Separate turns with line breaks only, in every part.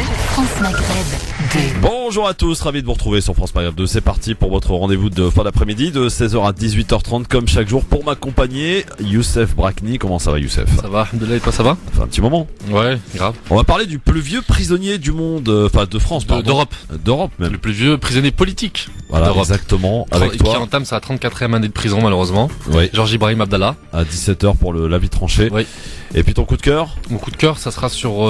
France Maghreb 2.
Bonjour à tous, ravi de vous retrouver sur France Maghreb 2. C'est parti pour votre rendez-vous de fin d'après-midi de 16h à 18h30 comme chaque jour pour m'accompagner. Youssef Brakni, comment ça va Youssef?
Ça va, Alhamdoulilah, et toi ça va?
Ça fait un petit moment.
Ouais, grave.
On va parler du plus vieux prisonnier du monde, enfin de France, pardon.
D'Europe
même.
Le plus vieux prisonnier politique
Voilà,
d'Europe.
exactement, avec
Qui
toi.
entame sa 34e année de prison malheureusement.
Oui,
Georges Ibrahim Abdallah.
à 17h pour l'avis tranché.
Oui.
Et puis ton coup de cœur?
Mon coup de cœur, ça sera sur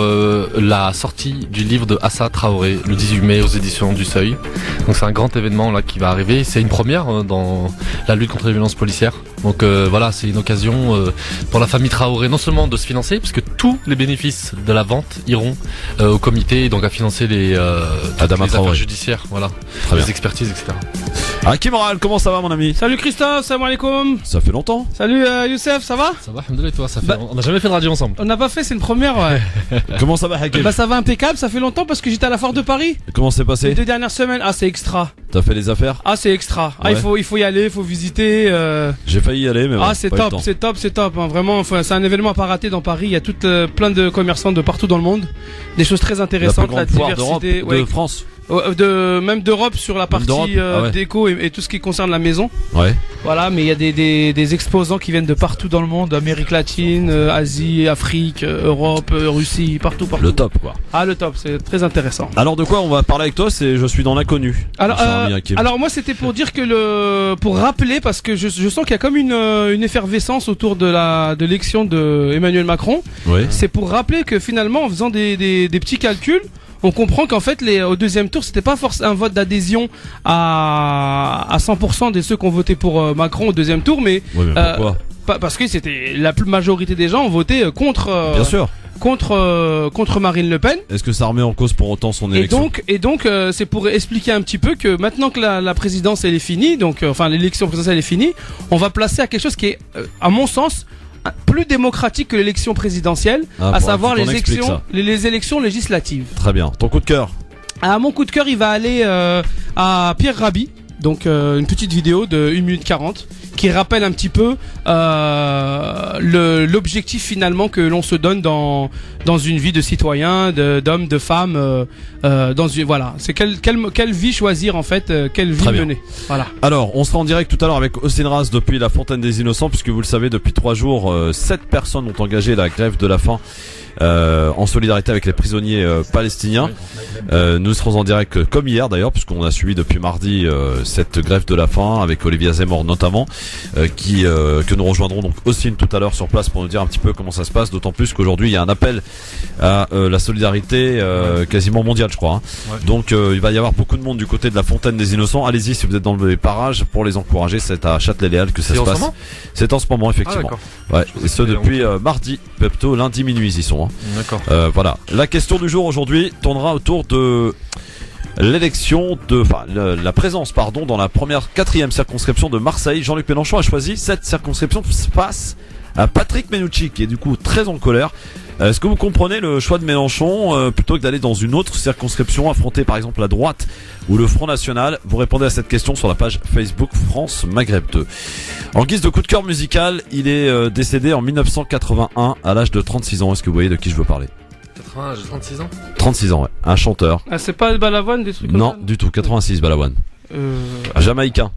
la sortie du livre de Assa Traoré, le 18 mai aux éditions du Seuil. Donc c'est un grand événement là qui va arriver. C'est une première dans la lutte contre les violences policières. Donc voilà, c'est une occasion pour la famille Traoré non seulement de se financer, puisque tous les bénéfices de la vente iront au comité, donc à financer les
Adama Traoré.
affaires judiciaires, voilà,
Très bien.
les expertises, etc.
Hakim Ral, comment ça va mon ami?
Salut Christophe, salam alaikum.
Ça fait longtemps.
Salut Youssef, ça va?
Ça va, alhamdoulilah, toi, ça fait.
Bah-
On n'a jamais fait de radio ensemble.
On n'a pas fait, c'est une première, ouais.
Comment ça va Hakim?
Bah ça va impeccable, ça fait longtemps parce que j'étais à la Foire de Paris.
Comment c'est
Les
passé?
2 dernières semaines, ah c'est extra.
T'as fait les affaires?
Ah c'est extra. Ah
Ouais.
il faut y aller, il faut visiter.
J'ai failli y aller mais bon,
Ah c'est
pas eu le
top,
temps.
c'est top. Hein. Vraiment, enfin, c'est un événement à pas rater dans Paris. Il y a plein de commerçants de partout dans le monde. Des choses très
La plus
intéressantes,
grande foire d'Europe,
diversité.
de
Ouais.
France.
Même d'Europe sur la
Même d'Europe,
partie
ah ouais.
déco et tout ce qui concerne la maison.
Ouais.
Voilà, mais il y a des exposants qui viennent de partout dans le monde, Amérique latine, Asie, Afrique, Europe, Russie, partout.
Le top quoi.
Ah le top, c'est très intéressant.
Alors de quoi on va parler avec toi? C'est je suis dans l'inconnu.
Alors,
Cher ami Hakim.
moi c'était pour dire que pour rappeler parce que je sens qu'il y a comme une effervescence autour de l'élection de Emmanuel Macron.
Oui.
C'est pour rappeler que finalement en faisant des petits calculs, on comprend qu'en fait au deuxième tour c'était pas forcément un vote d'adhésion à 100% de ceux qui ont voté pour Macron au deuxième tour, mais
Oui, mais pourquoi?
parce que c'était la majorité des gens ont voté contre
Bien sûr.
contre Marine Le Pen.
Est-ce que ça remet en cause pour autant son
Et
élection?
donc, c'est pour expliquer un petit peu que maintenant que la présidence elle est finie, donc enfin l'élection présidentielle est finie, on va placer à quelque chose qui est, à mon sens, plus démocratique que l'élection présidentielle,
Ah,
à
faudra
savoir
que tu t'en
les
expliques,
élections,
ça.
les élections législatives.
Très bien. Ton coup de cœur?
Ah, mon coup de cœur, il va aller à Pierre Rabhi. Donc une petite vidéo de 1 minute 40 qui rappelle un petit peu l'objectif finalement que l'on se donne dans une vie de citoyen, d'homme, de femme, voilà, c'est quelle vie choisir en fait, quelle vie
Très bien.
mener. Voilà.
Alors, on sera en direct tout à l'heure avec Austin Raz depuis la Fontaine des Innocents, puisque vous le savez, depuis 3 jours, 7 personnes ont engagé la grève de la faim en solidarité avec les prisonniers palestiniens. Nous serons en direct comme hier d'ailleurs, puisqu'on a suivi depuis mardi cette grève de la faim avec Olivia Zemmour notamment, que nous rejoindrons donc Austin tout à l'heure sur place pour nous dire un petit peu comment ça se passe, d'autant plus qu'aujourd'hui il y a un appel à la solidarité quasiment mondiale je crois. Hein.
Ouais.
Donc il va y avoir beaucoup de monde du côté de la Fontaine des Innocents. Allez-y si vous êtes dans les parages pour les encourager. C'est à Châtelet-Léal que ça
C'est
se
en
passe.
ce moment
C'est en ce moment
Ah
effectivement.
d'accord.
Ouais, et ce
c'était
depuis mardi, plutôt lundi minuit ils y sont. Hein.
D'accord.
Voilà. La question du jour aujourd'hui tournera autour de l'élection la présence dans la quatrième circonscription de Marseille. Jean-Luc Mélenchon a choisi cette circonscription face à Patrick Mennucci qui est du coup très en colère. Est-ce que vous comprenez le choix de Mélenchon plutôt que d'aller dans une autre circonscription affronter par exemple la droite ou le Front National? Vous répondez à cette question sur la page Facebook France Maghreb 2. En guise de coup de cœur musical, il est décédé en 1981 à l'âge de 36 ans. Est-ce que vous voyez de qui je veux parler?
80, j'ai 36 ans.
36 ans, ouais. Un chanteur.
Ah, c'est pas Balavoine des trucs comme
Non,
ça
du tout. 86, Balavoine. Un Jamaïcain.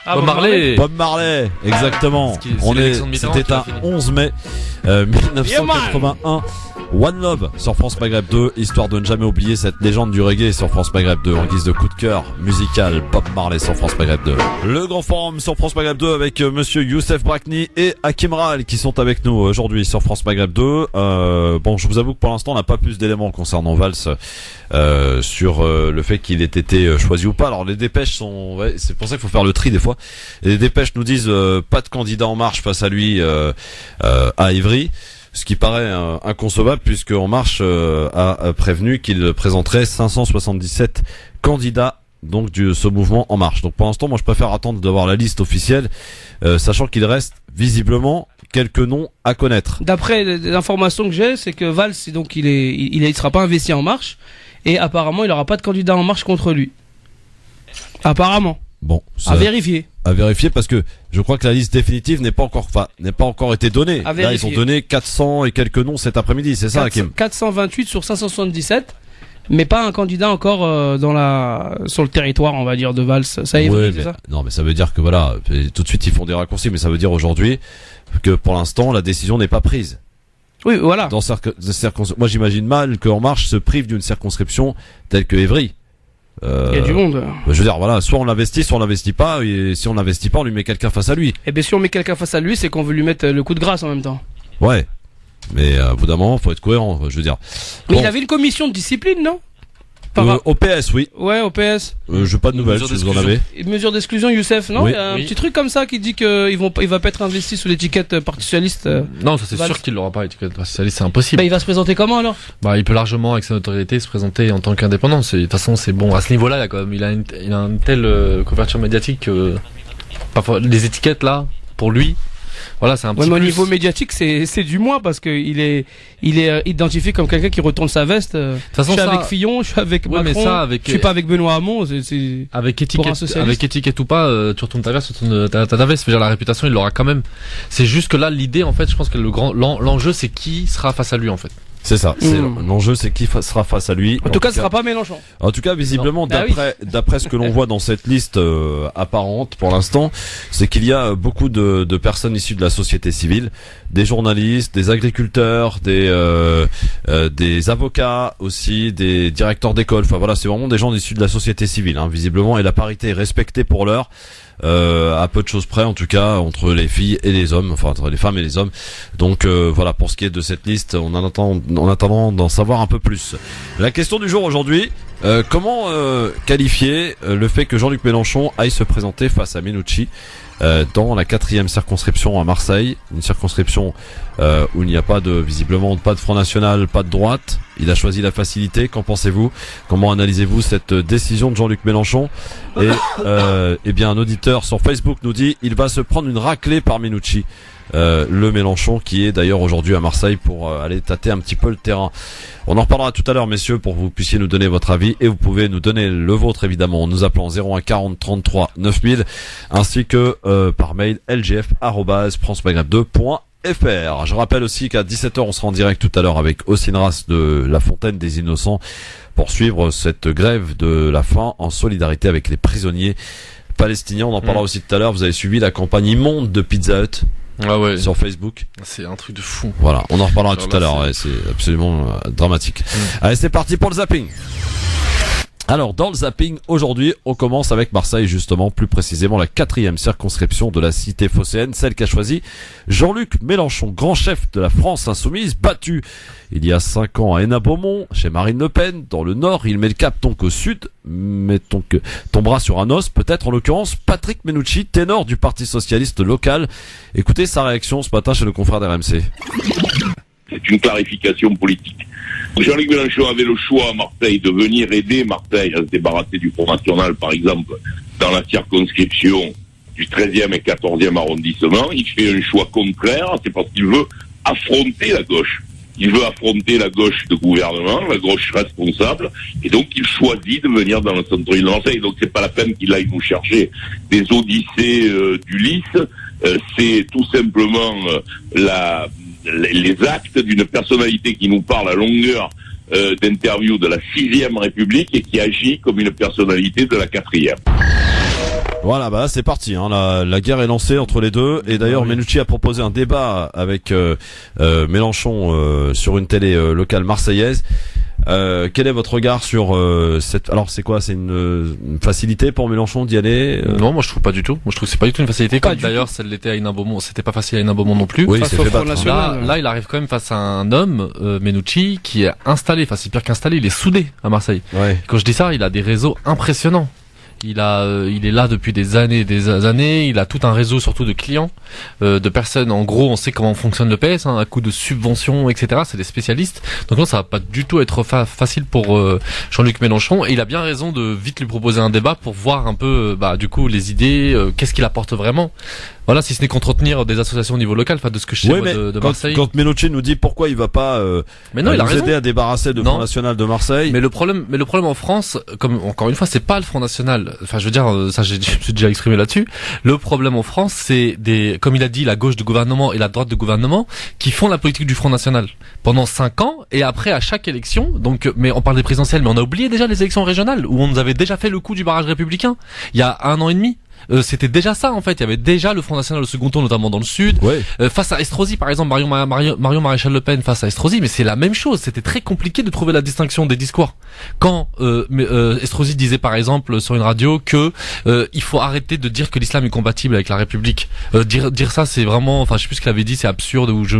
Bob Marley.
Bob Marley, exactement.
C'est l'élection de Mitterrand
C'était
qui a
un
fini.
11 mai 1981. One Love sur France Maghreb 2, histoire de ne jamais oublier cette légende du reggae sur France Maghreb 2 en guise de coup de cœur musical. Bob Marley sur France Maghreb 2. Le grand forum sur France Maghreb 2 avec monsieur Youssef Brakni et Hakim Ral qui sont avec nous aujourd'hui sur France Maghreb 2. Bon, je vous avoue que pour l'instant on n'a pas plus d'éléments concernant Valls sur le fait qu'il ait été choisi ou pas. Alors les dépêches sont, ouais, c'est pour ça qu'il faut faire le tri des fois. Les dépêches nous disent pas de candidat En Marche face à lui à Ivry. Ce qui paraît inconcevable puisque En Marche a prévenu qu'il présenterait 577 candidats donc ce mouvement En Marche. Donc pour l'instant, moi je préfère attendre d'avoir la liste officielle, sachant qu'il reste visiblement quelques noms à connaître.
D'après les informations que j'ai, c'est que Valls donc il sera pas investi En Marche et apparemment il aura pas de candidat En Marche contre lui. Apparemment.
Bon,
À vérifier.
À vérifier parce que je crois que la liste définitive n'est pas encore été donnée.
À
Là, ils ont
vérifier.
donné 400 et quelques noms cet après-midi, c'est ça, Hakim?
428 sur 577. mais pas un candidat encore sur le territoire, on va dire, de Valls. Ça a évolué, c'est ça?
Non, mais ça veut dire que voilà, tout de suite ils font des raccourcis, mais ça veut dire aujourd'hui que pour l'instant la décision n'est pas prise.
Oui, voilà.
Moi j'imagine mal qu'En Marche se prive d'une circonscription telle que Évry.
Il y a du monde.
Je veux dire, voilà, soit on l'investit, soit on l'investit pas, et si on l'investit pas, on lui met quelqu'un face à lui.
Et bien si on met quelqu'un face à lui, c'est qu'on veut lui mettre le coup de grâce en même temps.
Ouais. Mais au bout d'un moment, faut être cohérent, je veux dire.
Mais
Bon.
il avait une commission de discipline, non?
Au PS, oui.
Ouais, au PS.
Je veux pas de nouvelles, si vous en avez.
Une mesure d'exclusion, Youssef, non?
Oui.
Il y a un petit truc comme ça qui dit qu'il va pas être investi sous l'étiquette Parti Socialiste.
Non, ça c'est
Valls.
sûr qu'il l'aura pas étiquette socialiste, c'est impossible.
Bah, il va se présenter comment alors?
Bah, il peut largement, avec sa notoriété, se présenter en tant qu'indépendant. De toute façon, c'est bon. À ce niveau-là, il a une telle couverture médiatique que parfois les étiquettes là, pour lui, voilà, c'est un petit
Ouais, mais au
plus.
niveau médiatique, c'est du moins parce que il est identifié comme quelqu'un qui retourne sa veste. De toute
façon,
je suis
ça-
avec Fillon, je suis avec
Ouais, mais
Macron,
ça, avec-
je suis pas avec Benoît Hamon. C'est...
Avec
Pour un socialiste.
étiquette ou pas, tu retournes ta veste, tu retournes ta veste. Je veux dire, la réputation, il l'aura quand même. C'est juste que là, l'idée, en fait, je pense que l'enjeu, c'est qui sera face à lui, en fait.
C'est ça. L'enjeu, c'est qui sera face à lui.
En tout cas, ce sera pas Mélenchon.
En tout cas, visiblement,
Bah
d'après ce que l'on voit dans cette liste apparente pour l'instant, c'est qu'il y a beaucoup de personnes issues de la société civile, des journalistes, des agriculteurs, des avocats aussi, des directeurs d'école. Enfin voilà, c'est vraiment des gens issus de la société civile, hein, visiblement, et la parité est respectée pour l'heure. À peu de choses près, en tout cas, entre les filles et les hommes, enfin entre les femmes et les hommes. Donc voilà, pour ce qui est de cette liste, en attendant d'en savoir un peu plus. La question du jour aujourd'hui, comment qualifier le fait que Jean-Luc Mélenchon aille se présenter face à Menucci dans la 4e circonscription à Marseille, une circonscription où il n'y a visiblement pas de Front National, pas de droite. Il a choisi la facilité. Qu'en pensez-vous? Comment analysez-vous cette décision de Jean-Luc Mélenchon? Et eh bien, un auditeur sur Facebook nous dit il va se prendre une raclée par Menucci. Le Mélenchon qui est d'ailleurs aujourd'hui à Marseille pour aller tâter un petit peu le terrain. On en reparlera tout à l'heure, messieurs, pour que vous puissiez nous donner votre avis, et vous pouvez nous donner le vôtre évidemment en nous appelant 01 40 33 9000 ainsi que par mail lgf@francemaghreb2.fr. Je rappelle aussi qu'à 17h on sera en direct tout à l'heure avec Osinras de la Fontaine des Innocents pour suivre cette grève de la faim en solidarité avec les prisonniers palestiniens. On en parlera aussi tout à l'heure. Vous avez suivi la campagne immonde de Pizza Hut sur Facebook.
C'est un truc de fou.
Voilà, on en reparlera
Alors
tout à
là,
l'heure. Ouais, c'est absolument dramatique. Allez, c'est parti pour le zapping. Alors, dans le zapping, aujourd'hui, on commence avec Marseille, justement, plus précisément la 4e circonscription de la cité phocéenne, celle qu'a choisi Jean-Luc Mélenchon, grand chef de la France insoumise, battu il y a 5 ans à Hénin-Beaumont, chez Marine Le Pen. Dans le nord, il met le cap donc au sud, mettons que ton bras sur un os, peut-être en l'occurrence Patrick Menucci, ténor du Parti Socialiste local. Écoutez sa réaction ce matin chez le confrère d'RMC.
C'est une clarification politique. Jean-Luc Mélenchon avait le choix à Marseille de venir aider Marseille à se débarrasser du Front National, par exemple, dans la circonscription du 13e et 14e arrondissement. Il fait un choix contraire, c'est parce qu'il veut affronter la gauche. Il veut affronter la gauche de gouvernement, la gauche responsable, et donc il choisit de venir dans le centre-ville de Marseille. Donc c'est pas la peine qu'il aille nous chercher des odyssées d'Ulysse, c'est tout simplement les actes d'une personnalité qui nous parle à longueur d'interview de la 6e République et qui agit comme une personnalité de la 4e.
Voilà, bah là, c'est parti, hein. La guerre est lancée entre les deux, et d'ailleurs Menucci a proposé un débat avec Mélenchon sur une télé locale marseillaise. Quel est votre regard sur alors c'est quoi, c'est une facilité pour Mélenchon d'y aller
Non, moi je trouve pas du tout. Moi je trouve que c'est pas du tout une facilité. Comme d'ailleurs celle l'était à Hénin-Beaumont, c'était pas facile à Hénin-Beaumont non plus.
Oui, c'est fait battre.
Là, il arrive quand même face à un homme, Menucci, qui est installé. Enfin, c'est pire qu'installé. Il est soudé à Marseille.
Ouais.
Quand je dis ça, il a des réseaux impressionnants. Il est là depuis des années, Il a tout un réseau, surtout de clients, de personnes. En gros, on sait comment fonctionne le PS, hein, à coup de subventions, etc. C'est des spécialistes. Donc non, ça va pas du tout être facile pour Jean-Luc Mélenchon. Et il a bien raison de vite lui proposer un débat pour voir un peu, du coup, les idées, qu'est-ce qu'il apporte vraiment. Voilà, si ce n'est qu'entretenir des associations au niveau local, enfin de ce que je sais moi,
mais
de Marseille.
quand Menucci nous dit pourquoi il va pas
Mais non, il a
nous
raison.
aider à débarrasser de
Non.
Front National de Marseille.
Mais le problème en France, comme encore une fois, c'est pas le Front National. Enfin, je veux dire, ça, je me suis déjà exprimé là-dessus. Le problème en France, c'est comme il a dit, la gauche du gouvernement et la droite du gouvernement qui font la politique du Front National pendant 5 ans et après à chaque élection. Donc, mais on parle des présidentielles, mais on a oublié déjà les élections régionales où on nous avait déjà fait le coup du barrage républicain il y a 1 an et demi. C'était déjà ça en fait, il y avait déjà le Front National au second tour notamment dans le sud,
Ouais.
face à Estrosi par exemple, Marion Maréchal Le Pen face à Estrosi, mais c'est la même chose, c'était très compliqué de trouver la distinction des discours. Quand Estrosi disait par exemple sur une radio que il faut arrêter de dire que l'islam est compatible avec la République, dire ça c'est vraiment, enfin je sais plus ce qu'il avait dit, c'est absurde ou je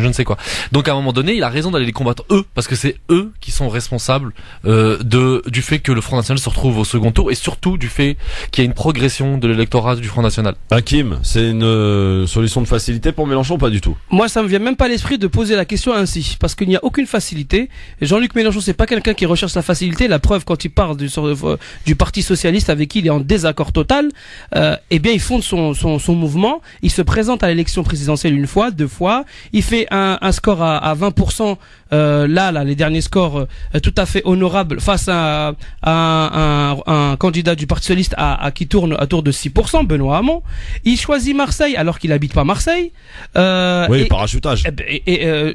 ne sais quoi. Donc à un moment donné, il a raison d'aller les combattre eux, parce que c'est eux qui sont responsables du fait que le Front National se retrouve au second tour et surtout du fait qu'il y a une progression de l'électorat du Front National.
Hakim, c'est une solution de facilité pour Mélenchon, pas du tout.
Moi, ça me vient même pas à l'esprit de poser la question ainsi, parce qu'il n'y a aucune facilité. Et Jean-Luc Mélenchon, c'est pas quelqu'un qui recherche la facilité. La preuve, quand il parle du Parti Socialiste avec qui il est en désaccord total, eh bien, il fonde son mouvement. Il se présente à l'élection présidentielle 1 fois, 2 fois. Il fait un score à 20%. Là, les derniers scores tout à fait honorables face à un candidat du Parti Socialiste qui tourne à tour de 6%, Benoît Hamon. Il choisit Marseille alors qu'il habite pas Marseille.
Oui, parachutage.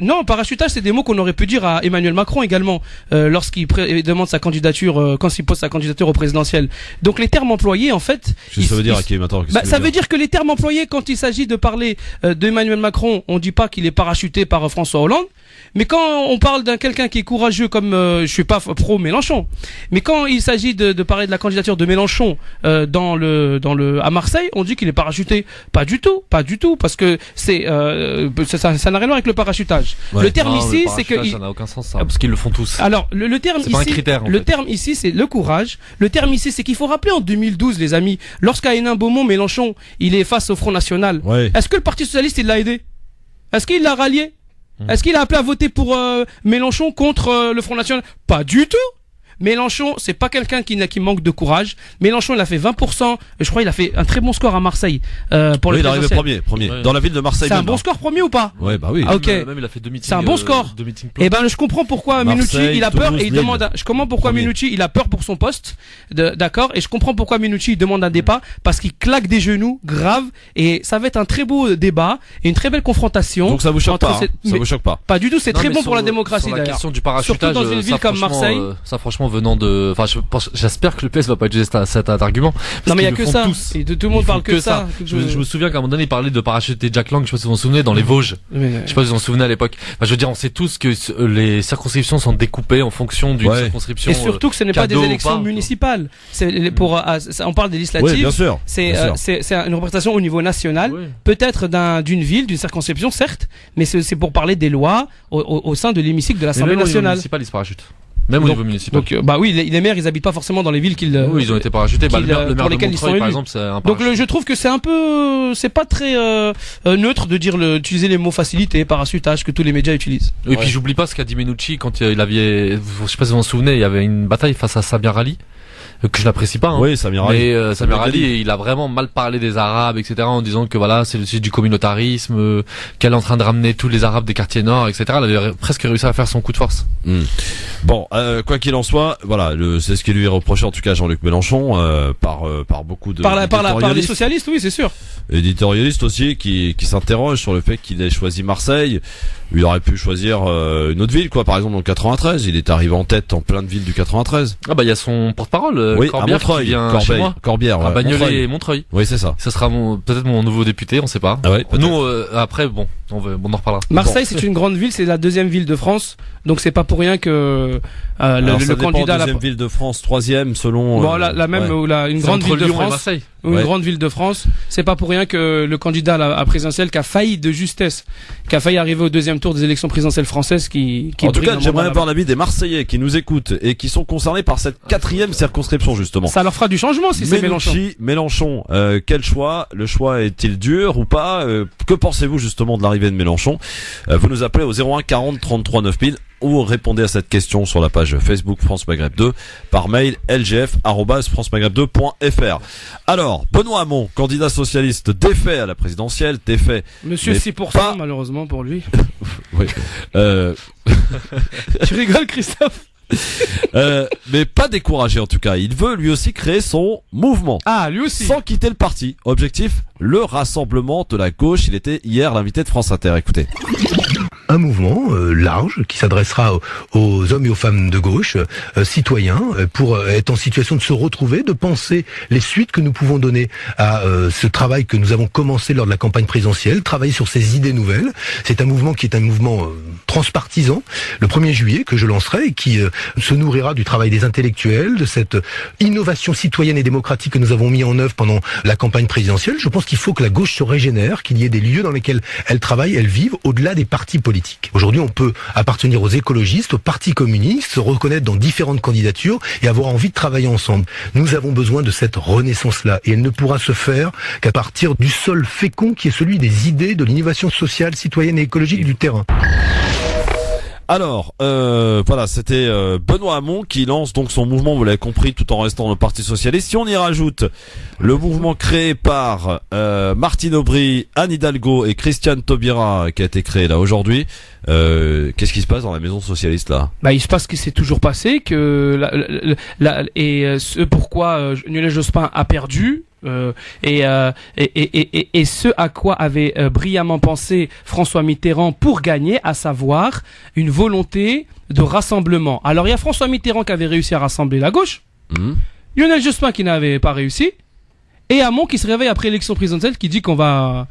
Non, parachutage, c'est des mots qu'on aurait pu dire à Emmanuel Macron également lorsqu'il demande sa candidature, quand il pose sa candidature au présidentiel. Donc les termes employés, en fait,
Qu'est-ce que ça veut dire, Hakim? Attends,
ça veut dire que les termes employés quand il s'agit de parler d'Emmanuel Macron, on dit pas qu'il est parachuté par François Hollande. Mais quand on parle d'un quelqu'un qui est courageux comme je suis pas pro Mélenchon, mais quand il s'agit de parler de la candidature de Mélenchon à Marseille, on dit qu'il est parachuté. Pas du tout, parce que ça n'a rien à voir avec le parachutage.
Ouais.
Le terme
Non,
ici,
le
c'est que
parachutage, ça n'a aucun sens ça, parce qu'ils le font tous.
alors le terme
C'est pas un
ici,
critère, en
le
fait.
terme ici, c'est le courage. Le terme ici, c'est qu'il faut rappeler en 2012, les amis, lorsqu'à Hénin-Beaumont, Mélenchon, il est face au Front National.
Ouais.
Est-ce que le Parti Socialiste, il l'a aidé? Est-ce qu'il l'a rallié? Est-ce qu'il a appelé à voter pour Mélenchon contre le Front National? Pas du tout. Mélenchon, c'est pas quelqu'un qui manque de courage. Mélenchon, il a fait 20%. Je crois il a fait un très bon score à Marseille pour
Oui,
le
il est arrivé
présidentiel.
premier.
Ouais.
Dans la ville de Marseille.
C'est un
même,
bon
hein.
score premier ou pas?
Ouais, bah oui.
Ah, ok.
Même il a fait 2 meetings.
C'est un bon score.
2 meetings
Eh ben, je comprends pourquoi Minucci,
Marseille,
il a peur
Toulouse,
et il
Lille.
demande. Je comprends pourquoi
Premier.
Minucci, il a peur pour son poste, d'accord. Et je comprends pourquoi Minucci il demande un débat parce qu'il claque des genoux graves et ça va être un très beau débat et une très belle confrontation.
Donc ça vous choque
entre
pas, hein.
ces-
Ça
mais
vous choque pas.
pas du tout. C'est
Non,
très
mais
bon
sur
pour la
le-
démocratie
sur la
d'ailleurs.
question du parachutage,
Surtout dans une ville
ça,
comme
franchement,
Marseille.
ça franchement venant de, enfin j'espère que le PS va pas utiliser cet argument. parce
Non mais il y a
qu'ils
que
le font
ça.
tous.
Et tout le monde
Ils
parle
font
que ça.
Je me souviens qu'à un moment donné il parlait de parachuter Jack Lang, je sais pas si vous vous en souvenez, dans les Vosges.
Mais,
Je sais pas si vous vous en souvenez à l'époque. Enfin, je veux dire, on sait tous que les circonscriptions sont découpées en fonction d'une
Ouais.
circonscription.
et surtout que ce n'est pas des
cadeau ou
élections
pas.
municipales. On parle des
Oui,
législatives.
bien sûr.
C'est
bien sûr.
c'est une représentation au niveau national,
Oui.
peut-être d'une ville, d'une circonscription, certes, mais c'est pour parler des lois au sein de l'hémicycle de
Mais
l'Assemblée
même au niveau
nationale.
municipal, ils se parachutent. Même au niveau municipal.
Donc, bah oui, les maires, ils habitent pas forcément dans les villes qu'ils.
Oui, ils ont été parachutés. Bah,
qu'ils,
le maire
pour
de
lesquels ils sont
Montreuil, par
élus.
exemple, c'est un
Donc
parachute.
je trouve que c'est un peu, c'est pas très neutre de dire utiliser les mots facilité, parachutage que tous les médias utilisent.
Et puis j'oublie pas ce qu'a dit Menucci quand il avait, je sais pas si vous vous en souvenez, il y avait une bataille face à Samir Ali, que je n'apprécie pas. Hein.
Oui, Samir Ali.
Mais Samir Ali,
Ali.
il a vraiment mal parlé des Arabes, etc. En disant que voilà, c'est du communautarisme, qu'elle est en train de ramener tous les Arabes des quartiers nord, etc. Elle avait presque réussi à faire son coup de force.
Bon, quoi qu'il en soit, voilà, c'est ce qui lui est reproché en tout cas à Jean-Luc Mélenchon par beaucoup de
Par les
éditorialistes.
socialistes, oui, c'est sûr.
Éditorialiste aussi qui s'interroge sur le fait qu'il ait choisi Marseille. Il aurait pu choisir une autre ville, quoi. Par exemple, en 93, il est arrivé en tête en plein de villes du 93.
Ah bah il y a son porte-parole,
Oui, à
Corbière, qui
Montreuil,
vient chez moi.
Corbière,
À
ouais,
Bagnolet
Montreuil.
et Montreuil.
Oui, c'est ça.
Ça sera peut-être mon nouveau député, on sait pas.
Ah ouais, peut-être.
Nous, après, bon, on en reparlera.
Marseille, c'est une grande ville, c'est la deuxième ville de France, donc c'est pas pour rien que
Alors, ça
le
dépend,
candidat.
deuxième ville de France, troisième selon.
Bon, la même
ouais.
ou une
C'est
grande
entre
ville de
Lyon et
France.
Marseille.
Une
Ouais.
grande ville de France, c'est pas pour rien que le candidat à présidentiel qui a failli de justesse, qui a failli arriver au deuxième tour des élections présidentielles françaises, qui
En tout
brille
cas,
un
j'aimerais
mandat
avoir l'avis des Marseillais qui nous écoutent et qui sont concernés par cette 4e circonscription justement.
Ça leur fera du changement si c'est Mélenchon.
Mélenchon, quel choix? Le choix est-il dur ou pas? Que pensez-vous justement de l'arrivée de Mélenchon? Vous nous appelez au 01 40 33 9000. ou répondez à cette question sur la page Facebook France Maghreb 2 par mail lgf@francemaghreb2.fr. Alors, Benoît Hamon, candidat socialiste défait à la présidentielle, défait.
Monsieur
mais
6%
pas-
malheureusement pour lui.
Oui.
Tu rigoles, Christophe?
Mais pas découragé en tout cas. Il veut lui aussi créer son mouvement.
Ah, lui aussi.
Sans quitter le parti. Objectif, le rassemblement de la gauche. Il était hier l'invité de France Inter. Écoutez.
Un mouvement large qui s'adressera aux hommes et aux femmes de gauche, citoyens, pour être en situation de se retrouver, de penser les suites que nous pouvons donner à ce travail que nous avons commencé lors de la campagne présidentielle, travailler sur ces idées nouvelles. C'est un mouvement qui est un mouvement transpartisan, le 1er juillet que je lancerai et qui se nourrira du travail des intellectuels, de cette innovation citoyenne et démocratique que nous avons mis en œuvre pendant la campagne présidentielle. Je pense qu'il faut que la gauche se régénère, qu'il y ait des lieux dans lesquels elle travaille, elle vive, au-delà des partis politiques. Aujourd'hui, on peut appartenir aux écologistes, au parti communiste, se reconnaître dans différentes candidatures et avoir envie de travailler ensemble. Nous avons besoin de cette renaissance-là et elle ne pourra se faire qu'à partir du sol fécond qui est celui des idées, de l'innovation sociale, citoyenne et écologique du terrain.
Alors, voilà, c'était Benoît Hamon qui lance donc son mouvement, vous l'avez compris, tout en restant dans le Parti Socialiste. Si on y rajoute le mouvement créé par Martine Aubry, Anne Hidalgo et Christiane Taubira, qui a été créé là aujourd'hui, qu'est-ce qui se passe dans la maison socialiste là?
Bah, il se passe ce qui s'est toujours passé, que ce pourquoi Lionel Jospin a perdu. Et ce à quoi avait brillamment pensé François Mitterrand pour gagner, à savoir une volonté de rassemblement. Alors il y a François Mitterrand qui avait réussi à rassembler la gauche, Lionel Jospin qui n'avait pas réussi, et Hamon qui se réveille après l'élection présidentielle qui dit qu'on va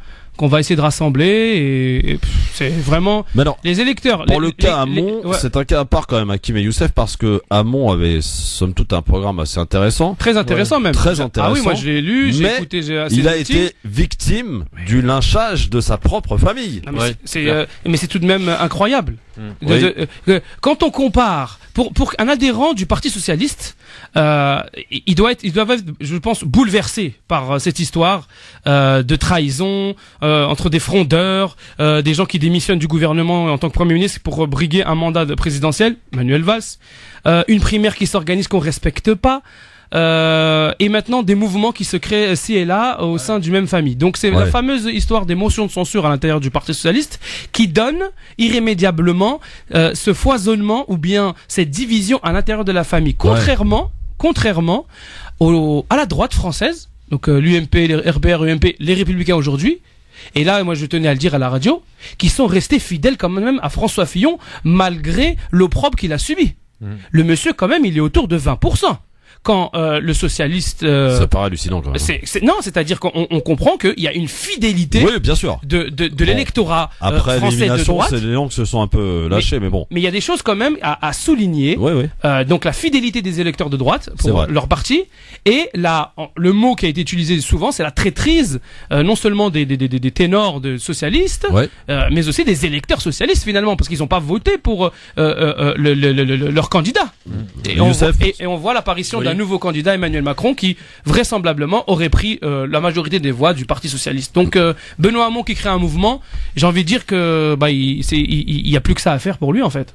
essayer de rassembler et c'est vraiment
Mais non.
les électeurs.
Pour le cas Hamon,
ouais.
c'est un cas à part quand même, Hakim et Youssef, parce que Hamon avait somme toute un programme assez intéressant.
Très intéressant même.
Très intéressant.
Ah oui, moi je l'ai lu, j'ai
Mais
écouté.
Il a été victime du lynchage de sa propre famille.
Non, mais
Ouais.
mais c'est tout de même incroyable.
Oui.
Quand on compare, pour un adhérent du Parti socialiste, il doit être, je pense, bouleversé par cette histoire de trahison entre des frondeurs, des gens qui démissionnent du gouvernement en tant que Premier ministre pour briguer un mandat présidentiel, Manuel Valls, une primaire qui s'organise qu'on respecte pas. Et maintenant des mouvements qui se créent ci et là au sein du même famille. Donc c'est la fameuse histoire des motions de censure à l'intérieur du Parti socialiste qui donne irrémédiablement ce foisonnement ou bien cette division à l'intérieur de la famille. Contrairement à la droite française, donc l'UMP, les RPR, UMP, les Républicains aujourd'hui. Et là, moi, je tenais à le dire à la radio, qui sont restés fidèles quand même à François Fillon malgré l'opprobre qu'il a subi. Le monsieur, quand même, il est autour de 20%. Quand le socialiste,
ça paraît hallucinant quand même.
C'est-à-dire qu'on comprend qu'il y a une fidélité,
Oui, bien sûr.
de l'électorat
Après
français de
l'élimination,
droite.
c'est les gens qui se sont un peu lâchés, mais bon.
Mais il y a des choses quand même à souligner.
Oui.
Donc la fidélité des électeurs de droite
C'est
pour
vrai.
leur parti et le mot qui a été utilisé souvent, c'est la traîtrise non seulement des ténors de socialistes,
Ouais.
mais aussi des électeurs socialistes finalement parce qu'ils n'ont pas voté pour leur candidat. Et on voit l'apparition d'un nouveau candidat, Emmanuel Macron, qui vraisemblablement aurait pris la majorité des voix du Parti socialiste. Donc Benoît Hamon qui crée un mouvement, j'ai envie de dire que il y a plus que ça à faire pour lui en fait.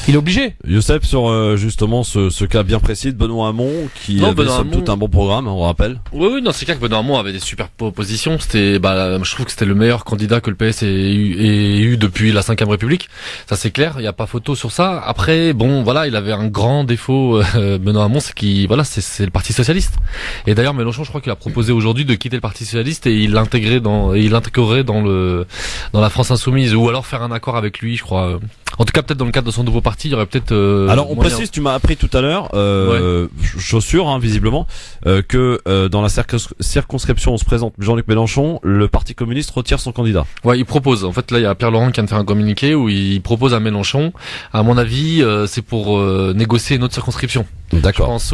Il est obligé.
Youssef, sur justement ce cas bien précis de Benoît Hamon, qui avait somme toute un bon programme, on rappelle.
Oui, non, c'est clair que Benoît Hamon avait des super propositions. C'était, je trouve que c'était le meilleur candidat que le PS ait eu depuis la 5e République. Ça, c'est clair. Il n'y a pas photo sur ça. Après, bon, voilà, il avait un grand défaut, Benoît Hamon, c'est le Parti socialiste. Et d'ailleurs, Mélenchon, je crois qu'il a proposé aujourd'hui de quitter le Parti socialiste et il l'intégrerait dans la France insoumise, ou alors faire un accord avec lui, je crois. En tout cas, peut-être dans le cadre de son nouveau parti, il y aurait peut-être.
Alors, on précise, tu m'as appris tout à l'heure, chaussure, visiblement, que dans la circonscription où on se présente Jean-Luc Mélenchon, le Parti communiste retire son candidat.
Ouais, il propose. En fait, là, il y a Pierre Laurent qui vient de faire un communiqué où il propose à Mélenchon. À mon avis, c'est pour négocier une autre circonscription.
D'accord.
Je pense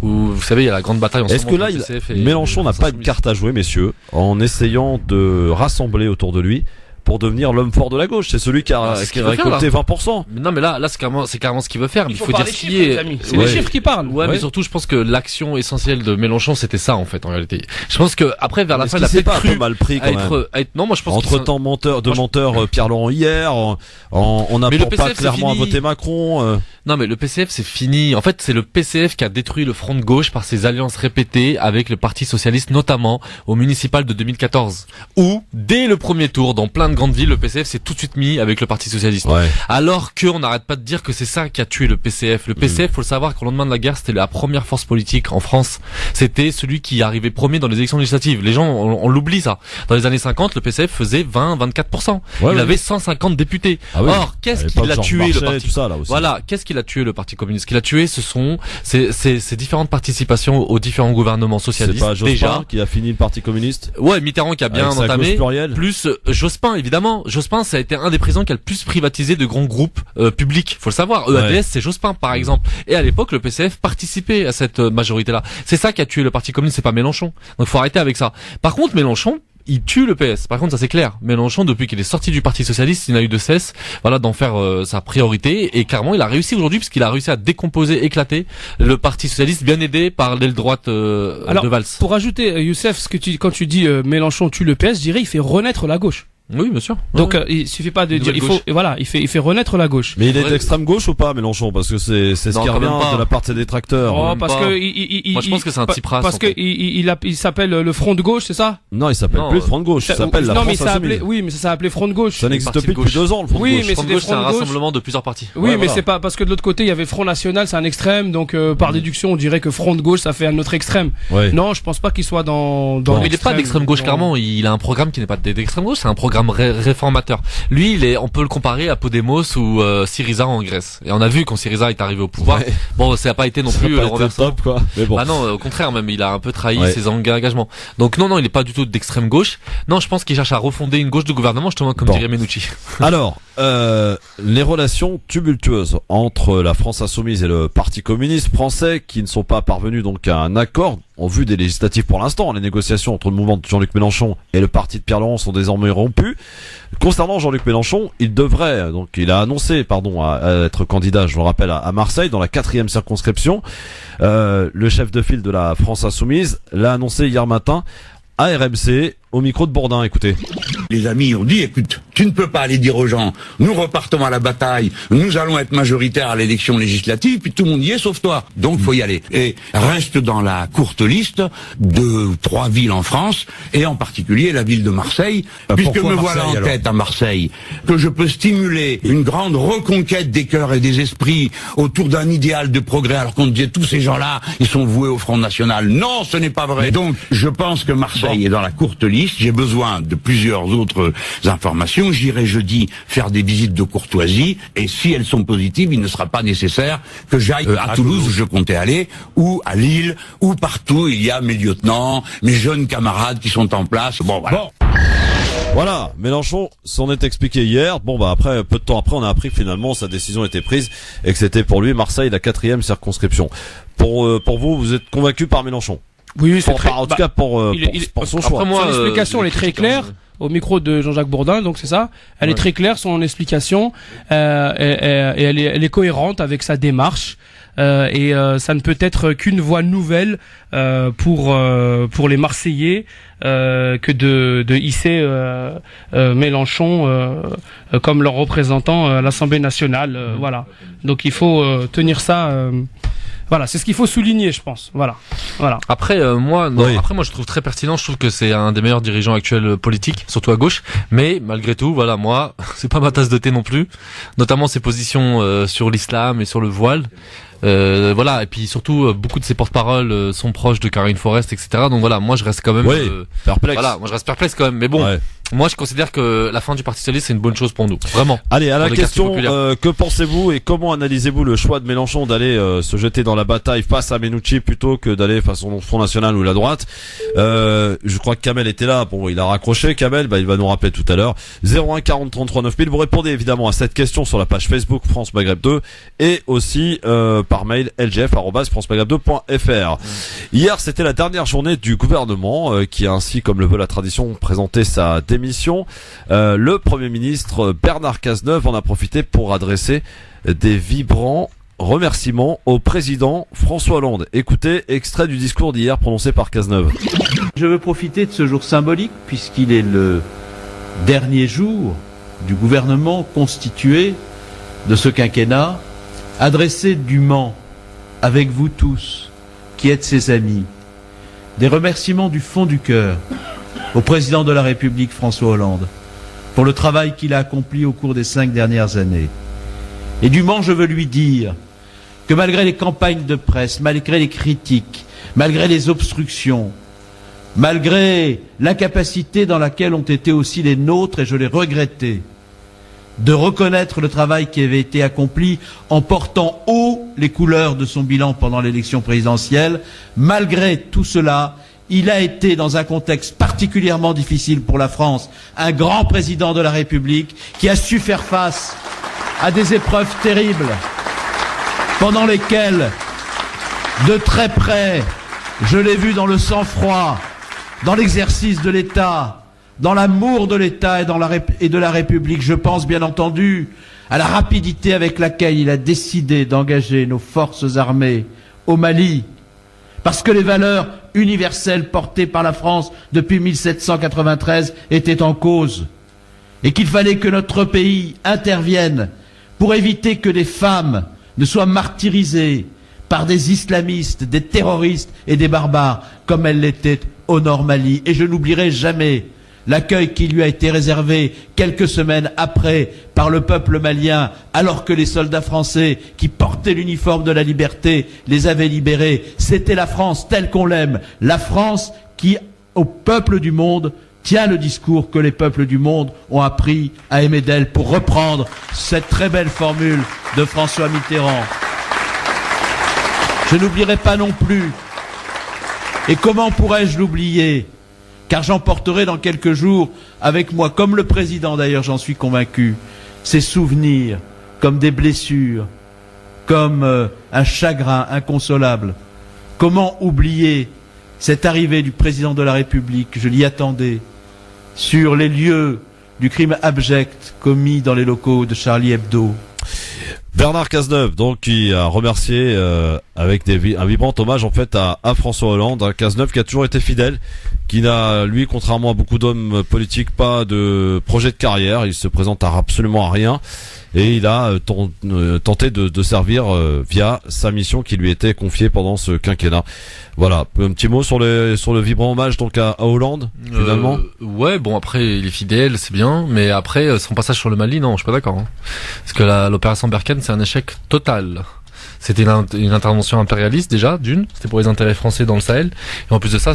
où vous savez, il y a la grande bataille en ce
Est-ce
moment.
que là, Mélenchon n'a pas de carte à jouer, messieurs, en essayant de rassembler autour de lui pour devenir l'homme fort de la gauche. C'est celui qui a récolté 20%.
Non, mais là, c'est carrément ce qu'il veut faire.
Il
Il
faut
faut
dire
dire
les
ce
chiffres,
qui
les
est.
amis. C'est les chiffres qui parlent.
Ouais, mais surtout, je pense que l'action essentielle de Mélenchon, c'était ça, en fait, en réalité. Je pense que après, vers la fin, il a
c'est
peut-être
pas un peu
cru
mal pris quand même.
non, moi, je pense
Entre temps, menteur Pierre-Laurent hier, on n'a
Mais le
pas
PCF,
clairement à
c'est fini.
voter Macron.
Non, mais le PCF, c'est fini. En fait, c'est le PCF qui a détruit le front de gauche par ses alliances répétées avec le Parti socialiste, notamment au municipal de 2014. Où, dès le premier tour, dans plein de grandes villes, le PCF s'est tout de suite mis avec le Parti socialiste.
Ouais.
Alors qu'on n'arrête pas de dire que c'est ça qui a tué le PCF. Le PCF, faut le savoir, qu'au lendemain de la guerre, c'était la première force politique en France. C'était celui qui arrivait premier dans les élections législatives. Les gens, on l'oublie ça. Dans les années 50, le PCF faisait 20-24%.
Ouais,
Il
ouais.
avait 150 députés.
Ah oui.
Or, qu'est-ce
À
qui
l'époque,
l'a
Georges
tué
Marchais,
le Parti
tout ça, là aussi.
Voilà, qu'est-ce qui l'a tué le Parti communiste? Ce qu'il a tué, ce sont ces différentes participations aux différents gouvernements
C'est
socialistes.
pas Jospin
Déjà,
qui a fini le Parti communiste.
ouais, Mitterrand qui a bien
Avec sa gauche
entamé.
plurielle.
Plus Jospin, évidemment. Jospin, ça a été un des présidents qui a le plus privatisé de grands groupes publics. Faut le savoir. EADS,
Ouais.
c'est Jospin, par exemple. Et à l'époque, le PCF participait à cette majorité-là. C'est ça qui a tué le Parti communiste, c'est pas Mélenchon. Donc, faut arrêter avec ça. Par contre, Mélenchon, il tue le PS. Par contre, ça c'est clair. Mélenchon, depuis qu'il est sorti du Parti socialiste, il n'a eu de cesse, voilà, d'en faire sa priorité. Et clairement, il a réussi aujourd'hui, puisqu'il a réussi à décomposer, éclater le Parti socialiste, bien aidé par l'aile droite
Alors,
de Valls.
pour ajouter, Youssef, quand tu dis Mélenchon tue le PS, je dirais il fait renaître la gauche.
Oui, bien sûr.
Donc
Ouais.
il suffit pas de dire,
Nouvelle
il faut,
gauche.
et voilà, il fait renaître la gauche.
Mais il est
Ouais.
d'extrême gauche ou pas, Mélenchon? Parce que c'est ce
Non,
qui
quand
revient
même pas.
de la part de ses détracteurs.
Oh,
même
parce
pas.
que
Moi, je pense que c'est un Tsipras,
parce
en
que
fait.
il s'appelle le Front de gauche, c'est ça?
Non, il s'appelle
Non,
plus le Front de gauche. Il s'appelle la
non, mais
France
ça s'appelait,
Insoumise.
oui, mais ça s'est appelé Front de gauche.
Ça n'existe
Parti
plus
de
depuis
gauche.
2 ans, le Front
Oui,
de
mais
gauche.
Le Front de
c'était
gauche, c'est un
Front de gauche.
rassemblement de plusieurs partis.
Oui,
Ouais,
mais
voilà.
c'est pas parce que de l'autre côté il y avait Front National, c'est un extrême, donc par déduction on dirait que Front de gauche ça fait un autre extrême.
Ouais.
Non, je pense pas qu'il soit dans
Non,
Mais il est pas d'extrême gauche,
dans-
clairement. Il a un programme qui n'est pas d'extrême gauche, c'est un programme réformateur. Lui, on peut le comparer à Podemos ou Syriza en Grèce. Et on a vu quand Syriza est arrivé au pouvoir.
Ouais.
Bon, ça n'a pas été non
Ça
plus
a pas
le
été
renversement.
top, quoi. Mais bon.
Ah non, au contraire, même il a un peu trahi
Ouais.
ses engagements. Donc non, il est pas du tout d'extrême gauche. Non, je pense qu'il cherche à refonder une gauche de gouvernement, justement comme
Bon.
dirait Menucci.
Alors, les relations tumultueuses entre la France Insoumise et le Parti communiste français qui ne sont pas parvenus donc à un accord en vue des législatives pour l'instant. Les négociations entre le mouvement de Jean-Luc Mélenchon et le parti de Pierre Laurent sont désormais rompues. Concernant Jean-Luc Mélenchon, il a annoncé, à être candidat, je le rappelle, à Marseille dans la 4e circonscription. Le chef de file de la France Insoumise l'a annoncé hier matin à RMC au micro de Bourdin. Écoutez.
Les amis ont dit, écoute, tu ne peux pas aller dire aux gens, nous repartons à la bataille, nous allons être majoritaires à l'élection législative, puis tout le monde y est sauf toi. Donc faut y aller. Et reste dans la courte liste de 3 villes en France, et en particulier la ville de Marseille, puisque
pourquoi
me voilà
Marseille,
en
alors
tête à Marseille, que je peux stimuler une grande reconquête des cœurs et des esprits autour d'un idéal de progrès, alors qu'on disait tous ces gens-là, ils sont voués au Front National. Non, ce n'est pas vrai. Donc, je pense que Marseille est dans la courte liste. J'ai besoin de plusieurs autres informations. J'irai jeudi faire des visites de courtoisie, et si elles sont positives, il ne sera pas nécessaire que j'aille à Toulouse où je comptais aller, ou à Lille, ou partout. Il y a mes lieutenants, mes jeunes camarades qui sont en place. Bon, voilà.
Voilà, Mélenchon s'en est expliqué hier. Bon après, peu de temps après, on a appris que finalement sa décision était prise et que c'était pour lui Marseille la 4e circonscription. Pour vous, vous êtes convaincu par Mélenchon?
Oui, c'est très.
En tout cas pour son choix.
Après, moi,
son explication elle est très claire. Au micro de Jean-Jacques Bourdin, donc c'est ça. Elle est très claire, son explication, et elle est cohérente avec sa démarche. Et ça ne peut être qu'une voie nouvelle pour les Marseillais que de hisser Mélenchon comme leur représentant à l'Assemblée nationale. Voilà. Donc il faut tenir ça. Voilà, c'est ce qu'il faut souligner, je pense. Voilà.
Après, moi, je trouve très pertinent. Je trouve que c'est un des meilleurs dirigeants actuels politiques, surtout à gauche. Mais malgré tout, voilà, moi, c'est pas ma tasse de thé non plus. Notamment ses positions sur l'islam et sur le voile. Voilà, et puis surtout beaucoup de ses porte-paroles sont proches de Caroline Forest, etc. Donc voilà, moi je reste quand même
perplexe.
voilà, moi je reste perplexe quand même, mais bon, moi je considère que la fin du Parti socialiste c'est une bonne chose pour nous, vraiment.
Allez, à la
Pour les
question,
quartiers populaires.
que pensez-vous et comment analysez-vous le choix de Mélenchon d'aller se jeter dans la bataille face à Menucci plutôt que d'aller face au Front National ou la droite? Je crois que Kamel était là, bon il a raccroché, Kamel, il va nous rappeler tout à l'heure. 01 40 33 9000, vous répondez évidemment à cette question sur la page Facebook France Maghreb 2 et aussi par mail lgf@francemaghreb2.fr. Hier, c'était la dernière journée du gouvernement qui a ainsi, comme le veut la tradition, présenté sa démission l'émission, le Premier ministre Bernard Cazeneuve en a profité pour adresser des vibrants remerciements au président François Hollande. Écoutez, extrait du discours d'hier prononcé par Cazeneuve.
Je veux profiter de ce jour symbolique, puisqu'il est le dernier jour du gouvernement constitué de ce quinquennat, adresser dûment avec vous tous, qui êtes ses amis, des remerciements du fond du cœur au président de la République François Hollande pour le travail qu'il a accompli au cours des 5 dernières années. Et dûment, je veux lui dire que malgré les campagnes de presse, malgré les critiques, malgré les obstructions, malgré l'incapacité dans laquelle ont été aussi les nôtres, et je l'ai regretté, de reconnaître le travail qui avait été accompli en portant haut les couleurs de son bilan pendant l'élection présidentielle, malgré tout cela, il a été, dans un contexte particulièrement difficile pour la France, un grand président de la République qui a su faire face à des épreuves terribles pendant lesquelles, de très près, je l'ai vu dans le sang-froid, dans l'exercice de l'État, dans l'amour de l'État et de la République. Je pense bien entendu à la rapidité avec laquelle il a décidé d'engager nos forces armées au Mali, parce que les valeurs universelles portées par la France depuis 1793 étaient en cause, et qu'il fallait que notre pays intervienne pour éviter que des femmes ne soient martyrisées par des islamistes, des terroristes et des barbares, comme elles l'étaient au Nord Mali. Et je n'oublierai jamais l'accueil qui lui a été réservé quelques semaines après par le peuple malien, alors que les soldats français qui portaient l'uniforme de la liberté les avaient libérés. C'était la France telle qu'on l'aime, la France qui, au peuple du monde, tient le discours que les peuples du monde ont appris à aimer d'elle, pour reprendre cette très belle formule de François Mitterrand. Je n'oublierai pas non plus, et comment pourrais-je l'oublier, car j'emporterai dans quelques jours avec moi, comme le président d'ailleurs, j'en suis convaincu, ces souvenirs comme des blessures, comme un chagrin inconsolable. Comment oublier cette arrivée du président de la République, je l'y attendais, sur les lieux du crime abject commis dans les locaux de Charlie Hebdo.
Bernard Cazeneuve, donc, qui a remercié avec un vibrant hommage en fait à François Hollande, un Cazeneuve qui a toujours été fidèle, qui n'a, lui, contrairement à beaucoup d'hommes politiques, pas de projet de carrière. Il se présente absolument à rien, et il a tenté de servir via sa mission qui lui était confiée pendant ce quinquennat. Voilà, un petit mot sur le vibrant hommage donc à Hollande, finalement.
Ouais, bon, après il est fidèle, c'est bien, mais après son passage sur le Mali, non, je suis pas d'accord. Hein. Parce que l'opération Barkhane, c'est un échec total. C'était une intervention impérialiste déjà, c'était pour les intérêts français dans le Sahel. Et en plus de ça,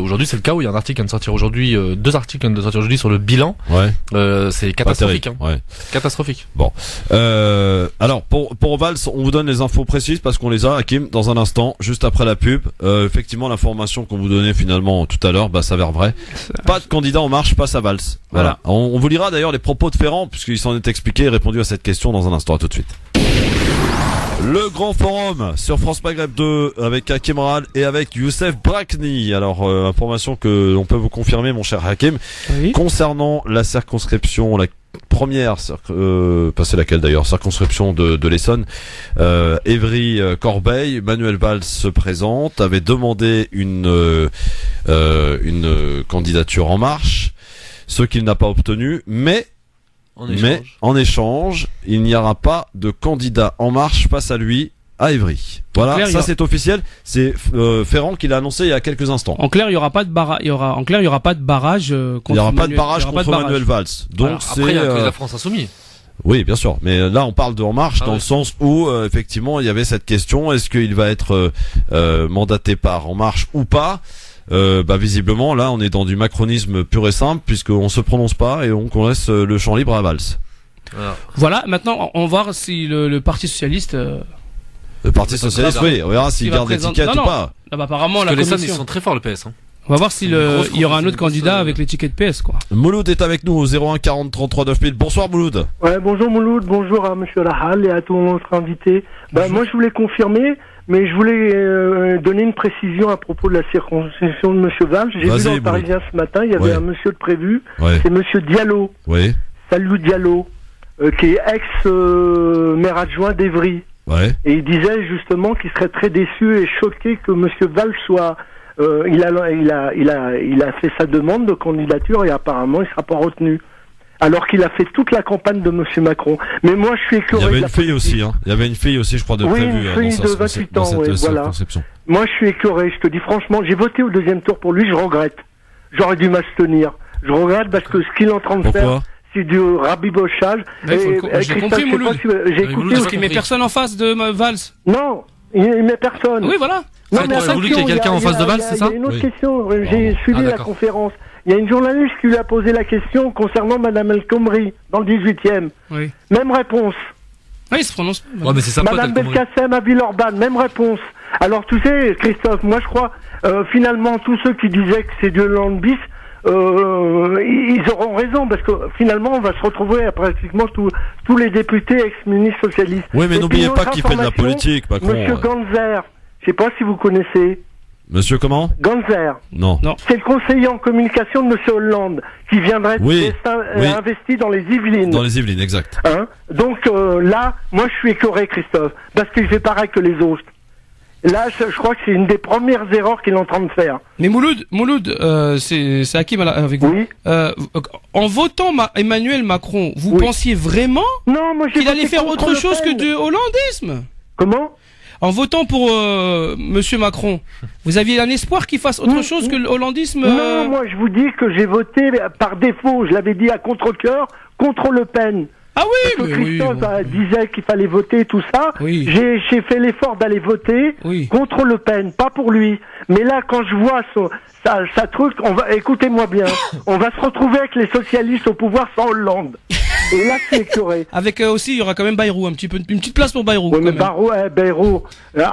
aujourd'hui c'est le cas où il y a un article qui vient de sortir aujourd'hui, 2 articles qui viennent de sortir aujourd'hui sur le bilan. Ouais. C'est catastrophique. Hein. Ouais. Catastrophique.
Bon. Alors pour Valls, on vous donne les infos précises parce qu'on les a, Hakim, dans un instant, juste après la pub. Effectivement, l'information qu'on vous donnait finalement tout à l'heure, s'avère vraie. Pas de candidat En Marche, passe à Valls. Voilà. On vous lira d'ailleurs les propos de Ferrand, puisqu'il s'en est expliqué et répondu à cette question dans un instant. À tout de suite. Le grand forum sur France Maghreb 2 avec Hakim Ral et avec Youssef Brakni. Alors, information que l'on peut vous confirmer, mon cher Hakim, oui. Concernant la circonscription, la première, c'est laquelle d'ailleurs, circonscription de l'Essonne, Évry-Corbeil, Manuel Valls se présente, avait demandé une candidature En Marche, ce qu'il n'a pas obtenu, mais en échange, il n'y aura pas de candidat En Marche face à lui à Évry. Voilà, clair, ça c'est officiel. C'est Ferrand qui l'a annoncé il y a quelques instants.
En clair, il y aura pas de barrage. Il y aura pas de barrage contre
Manuel Valls. Donc
après, il y a que la France Insoumise.
Oui, bien sûr. Mais là, on parle de En Marche dans le sens où effectivement, il y avait cette question est-ce qu'il va être mandaté par En Marche ou pas? Visiblement, là, on est dans du macronisme pur et simple, puisqu'on se prononce pas et on laisse le champ libre à Valls.
Voilà, maintenant, on va voir si le Parti Socialiste...
Le Parti Socialiste, oui, on verra s'il garde l'étiquette ou pas.
Apparemment,
parce que les SAN, ils sont très forts, le PS. Hein.
On va voir s'il y aura un autre candidat avec l'étiquette PS, quoi.
Mouloud est avec nous au 01 40 33 9000. Bonsoir Mouloud.
Ouais, bonjour Mouloud, bonjour à monsieur Rahal et à tout notre invité. Moi, je voulais confirmer, mais je voulais donner une précision à propos de la circonscription de Monsieur Valls. J'ai vu dans le Parisien ce matin, il y avait un monsieur de prévu, c'est Monsieur Diallo.
Oui.
Salut Diallo, qui est ex-maire adjoint d'Evry.
Ouais.
Et il disait justement qu'il serait très déçu et choqué que Monsieur Valls soit... il a fait sa demande de candidature et apparemment il sera pas retenu. Alors qu'il a fait toute la campagne de Monsieur Macron. Mais moi, je suis écœuré.
Il y avait une fille aussi, hein. Il y avait une fille aussi, je crois, de prévu.
Oui, une fille de 28 ans, oui, voilà. Moi, je suis écœuré. Je te dis franchement, j'ai voté au deuxième tour pour lui, je regrette. J'aurais dû m'abstenir. Je regrette parce que ce qu'il est en train de faire, c'est du rabibochage.
J'ai compris, Mouloud.
J'ai écouté
parce qu'il met personne en face de Valls.
Non, il met personne.
Oui, voilà.
Non,
mais
attention,
voulu qu'il y ait quelqu'un en face de Valls, c'est ça?
Il y a une autre question. J'ai suivi la conférence. Il y a une journaliste qui lui a posé la question concernant Madame El Khomri, dans le 18e.
Oui.
Même réponse.
Oui, il se prononce.
Ouais, mais c'est sympa,
Madame Belkacem à Villeurbanne, même réponse. Alors, tu sais, Christophe, moi je crois, finalement, tous ceux qui disaient que c'est de Hollande bis, ils auront raison, parce que finalement, on va se retrouver à pratiquement tous les députés ex-ministres socialistes.
Oui, mais n'oubliez pas qu'il fait de la politique, Macron.
Monsieur Ganzer, je sais pas si vous connaissez.
Monsieur comment?
Ganzer.
Non.
C'est le conseiller en communication de Monsieur Hollande qui viendrait être investi dans les Yvelines.
Dans les Yvelines, exact.
Hein? Donc là, moi je suis écœuré, Christophe, parce qu'il fait pareil que les autres. Là, je crois que c'est une des premières erreurs qu'il est en train de faire.
Mais Mouloud, c'est Hakim avec vous.
Oui.
En votant Emmanuel Macron, vous pensiez vraiment qu'il allait faire autre chose que du hollandisme?
Comment?
En votant pour Monsieur Macron, vous aviez un espoir qu'il fasse autre chose que le hollandisme?
Non, moi je vous dis que j'ai voté par défaut, je l'avais dit à contre-cœur, contre Le Pen.
Ah oui,
parce que Christophe disait qu'il fallait voter tout ça.
Oui.
J'ai fait l'effort d'aller voter contre Le Pen, pas pour lui. Mais là, quand je vois sa truc, écoutez-moi bien, on va se retrouver avec les socialistes au pouvoir sans Hollande. Et là, c'est écœuré.
Avec aussi, il y aura quand même Bayrou, une petite place pour Bayrou.
Oui, mais Bayrou,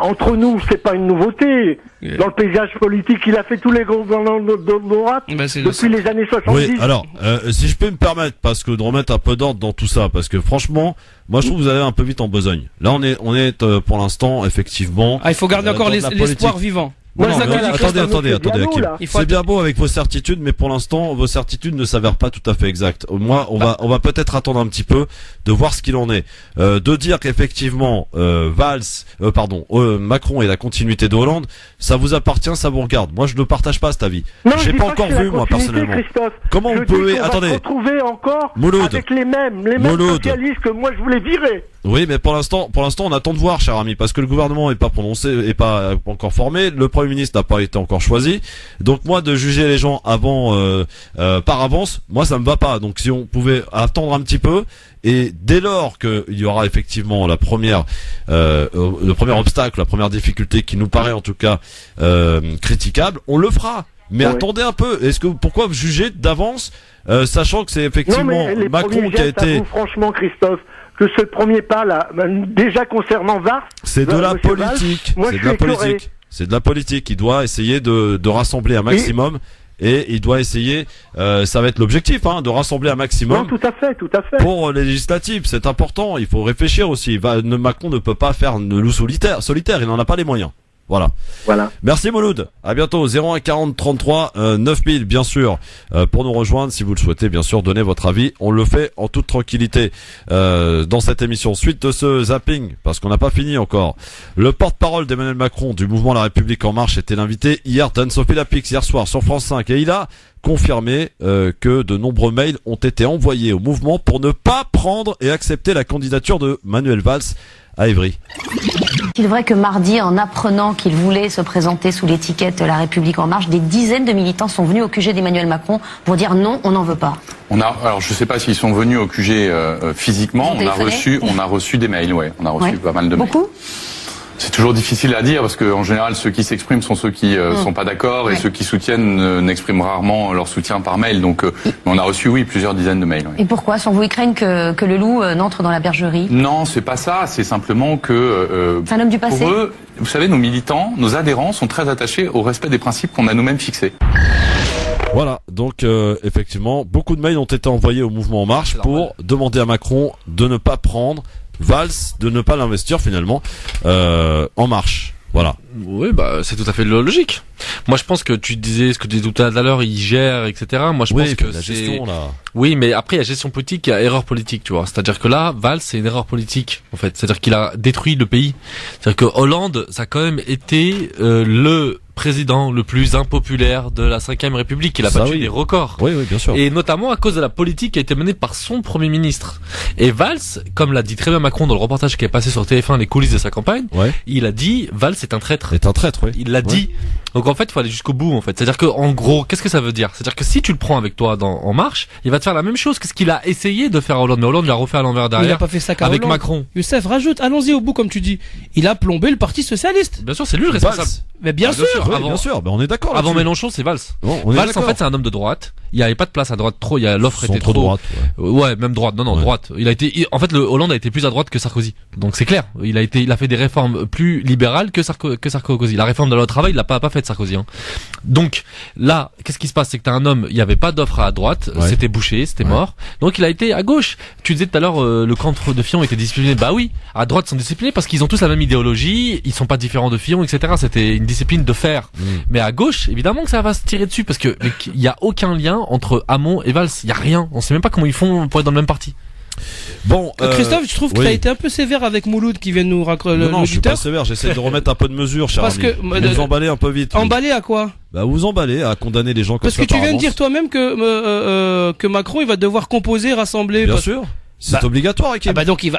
entre nous, c'est pas une nouveauté. Dans le paysage politique, il a fait tous les gouvernements de droite depuis les années 70.
Oui, alors, si je peux me permettre, parce que de remettre un peu d'ordre dans tout ça, parce que franchement, moi je trouve que vous allez un peu vite en besogne. Là, on est pour l'instant, effectivement.
Ah, il faut garder encore l'espoir vivant.
Non, attendez, Hakim. C'est bien beau avec vos certitudes, mais pour l'instant, vos certitudes ne s'avèrent pas tout à fait exactes. Moi, on va peut-être attendre un petit peu de voir ce qu'il en est. De dire qu'effectivement, Macron est la continuité de Hollande, ça vous appartient, ça vous regarde. Moi, je ne partage pas cet avis. J'ai pas encore vu, moi, personnellement. Comment vous pouvez, attendez.
Se retrouver encore
Mouloud.
avec les mêmes socialistes que moi je voulais virer.
Oui, mais pour l'instant, on attend de voir, cher ami, parce que le gouvernement est pas prononcé, est pas encore formé, le Premier ministre n'a pas été encore choisi. Donc moi, de juger les gens par avance, moi ça me va pas. Donc si on pouvait attendre un petit peu, et dès lors qu'il y aura effectivement le premier obstacle, la première difficulté qui nous paraît en tout cas critiquable, on le fera. Mais attendez un peu. Pourquoi juger d'avance, sachant que c'est effectivement Macron qui a été.
Franchement, Christophe, que ce premier pas là, déjà concernant Vars,
c'est de la politique. C'est de la politique. Il doit essayer de rassembler un maximum. Et il doit essayer, ça va être l'objectif, de rassembler un maximum.
Non, tout à fait.
Pour les législatives, c'est important. Il faut réfléchir aussi. Macron ne peut pas faire de loup solitaire. Il n'en a pas les moyens. Voilà. Merci Mouloud. À bientôt. 01 40 33 9000 bien sûr. Pour nous rejoindre si vous le souhaitez, bien sûr, donnez votre avis. On le fait en toute tranquillité dans cette émission. Suite de ce zapping, parce qu'on n'a pas fini encore. Le porte-parole d'Emmanuel Macron du mouvement La République En Marche était l'invité hier d'Anne-Sophie Lapix hier soir sur France 5 et il a confirmé que de nombreux mails ont été envoyés au mouvement pour ne pas prendre et accepter la candidature de Manuel Valls à Évry.
Il est vrai que mardi, en apprenant qu'il voulait se présenter sous l'étiquette La République En Marche, des dizaines de militants sont venus au QG d'Emmanuel Macron pour dire non, on n'en veut pas.
Alors je ne sais pas s'ils sont venus au QG physiquement, on a reçu des mails, on a reçu pas mal de mails. Beaucoup ? C'est toujours difficile à dire parce que en général ceux qui s'expriment sont ceux qui sont pas d'accord et ceux qui soutiennent n'expriment rarement leur soutien par mail. Donc on a reçu plusieurs dizaines de mails.
Et pourquoi? Sans vous, ils craignent que le loup n'entre dans la bergerie?
Non, c'est pas ça. C'est simplement que
c'est un homme du passé.
Pour eux, vous savez, nos militants, nos adhérents sont très attachés au respect des principes qu'on a nous-mêmes fixés.
Voilà, donc effectivement, beaucoup de mails ont été envoyés au mouvement En Marche pour demander à Macron de ne pas prendre Valls, de ne pas l'investir finalement En Marche. Voilà.
Oui, bah c'est tout à fait logique. Moi, je pense que tu disais ce que tu disais tout à l'heure, il gère, etc. Moi, je pense que
la gestion là.
Oui, mais après il y a gestion politique, il y a erreur politique, tu vois. C'est-à-dire que là, Valls, c'est une erreur politique, en fait. C'est-à-dire qu'il a détruit le pays. C'est-à-dire que Hollande, ça a quand même été le président le plus impopulaire de la 5e République. Il a battu des records.
Oui, bien sûr.
Et notamment à cause de la politique qui a été menée par son Premier ministre. Et Valls, comme l'a dit très bien Macron dans le reportage qui est passé sur TF1, les coulisses de sa campagne, il a dit Valls est un traître. Il l'a dit. Donc en fait, il faut aller jusqu'au bout, en fait. C'est-à-dire que, en gros, qu'est-ce que ça veut dire? C'est-à-dire que si tu le prends avec toi En Marche, il va te faire la même chose que ce qu'il a essayé de faire à Hollande. Mais Hollande l'a refait à l'envers derrière.
Il a pas fait ça qu'à
avec
Hollande.
Macron.
Youssef, rajoute, allons-y au bout, comme tu dis. Il a plombé le Parti Socialiste.
Bien sûr, c'est lui le responsable.
Mais bien sûr.
Bien sûr. Ben, on est d'accord.
Avant Mélenchon, c'est Valls. Valls, en fait, c'est un homme de droite. Il n'y avait pas de place à droite trop. L'offre était trop
droite.
Ouais, même droite. Non, droite. En fait, le Hollande a été plus à droite que Sarkozy. Donc c'est clair. Il a fait des réformes plus libérales que Sarkozy. La réforme de la loi travail, il l'a pas fait Sarkozy. Donc là, qu'est-ce qui se passe? C'est que t'as un homme, il n'y avait pas d'offre à droite, c'était bouché, c'était mort. Donc il a été à gauche. Tu disais tout à l'heure, le camp de Fillon était discipliné. Bah oui, à droite ils sont disciplinés parce qu'ils ont tous la même idéologie, ils sont pas différents de Fillon, etc. C'était une discipline de fer. Mais à gauche, évidemment que ça va se tirer dessus parce que il y a aucun lien entre Hamon et Valls. Il y a rien. On sait même pas comment ils font pour être dans le même parti.
Bon,
Christophe, je trouve que tu as été un peu sévère avec Mouloud qui vient de nous raconter.
Non, je suis pas sévère, j'essaie de remettre un peu de mesure, cher
parce
ami. Vous emballez un peu vite.
Emballer à quoi?
Bah vous emballez à condamner les gens comme ça.
Parce que tu viens de dire toi-même que Macron il va devoir composer, rassembler.
Bien sûr. C'est obligatoire, Hakim.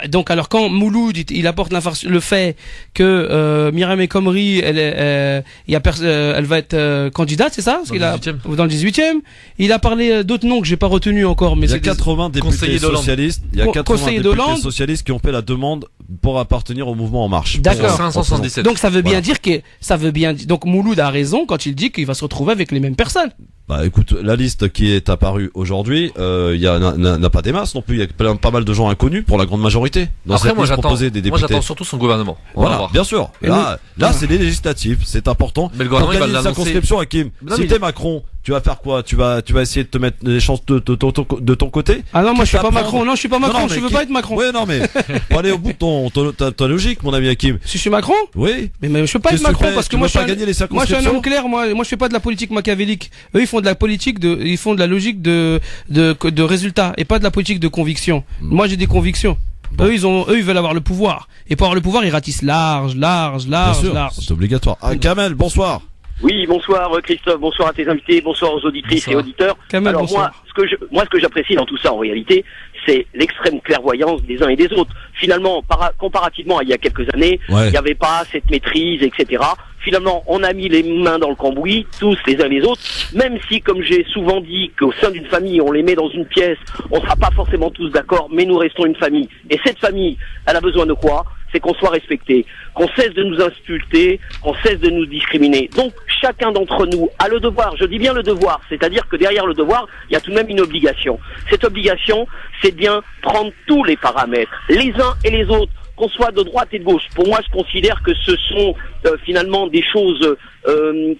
Donc alors quand Mouloud il apporte le fait que Myriam El Khomri elle va être candidate, c'est ça? Dans le 18e. Il a parlé d'autres noms que j'ai pas retenus encore, mais
il y a 80 députés socialistes. Il y a 80 députés socialistes qui ont fait la demande pour appartenir au mouvement En Marche.
D'accord.
577.
Donc ça veut bien dire donc Mouloud a raison quand il dit qu'il va se retrouver avec les mêmes personnes.
Bah écoute, la liste qui est apparue aujourd'hui, n'a pas des masses non plus. Il y a pas mal de gens inconnus pour la grande majorité. Dans
Après,
cette liste proposée des députés.
Moi j'attends surtout son gouvernement.
Voilà, bien sûr. Là c'est les législatives, c'est important.
Mais le gouvernement
pour gagner
il va
une circonscription, Hakim. Si t'es Macron, tu vas faire quoi? Tu vas essayer de te mettre les chances de ton côté?
Ah non, moi je suis pas Macron. Non, je suis pas Macron. Je veux pas être Macron.
Ouais, non mais pour aller au bout de ta logique, mon ami Hakim.
Si je suis Macron?
Oui.
Mais je peux pas être Macron parce que moi je suis un homme clair. Moi je fais pas de la politique machiavélique. Eux ils font de la politique ils font de la logique de résultats et pas de la politique de conviction. Moi j'ai des convictions. Eux ils veulent avoir le pouvoir. Et pour avoir le pouvoir ils ratissent large.
C'est obligatoire. Ah, Kamel, bonsoir.
Oui, bonsoir Christophe, bonsoir à tes invités, bonsoir aux auditrices et auditeurs.
Kamel,
alors
bonsoir.
Moi ce que j'apprécie dans tout ça en réalité, c'est l'extrême clairvoyance des uns et des autres. Finalement, comparativement à il y a quelques années, il n'y avait pas cette maîtrise, etc. Finalement, on a mis les mains dans le cambouis, tous les uns les autres, même si, comme j'ai souvent dit, qu'au sein d'une famille, on les met dans une pièce, on ne sera pas forcément tous d'accord, mais nous restons une famille. Et cette famille, elle a besoin de quoi? C'est qu'on soit respecté, qu'on cesse de nous insulter, qu'on cesse de nous discriminer. Donc, chacun d'entre nous a le devoir, je dis bien le devoir, c'est-à-dire que derrière le devoir, il y a tout de même une obligation. Cette obligation, c'est de bien prendre tous les paramètres, les uns et les autres, qu'on soit de droite et de gauche. Pour moi, je considère que ce sont finalement des choses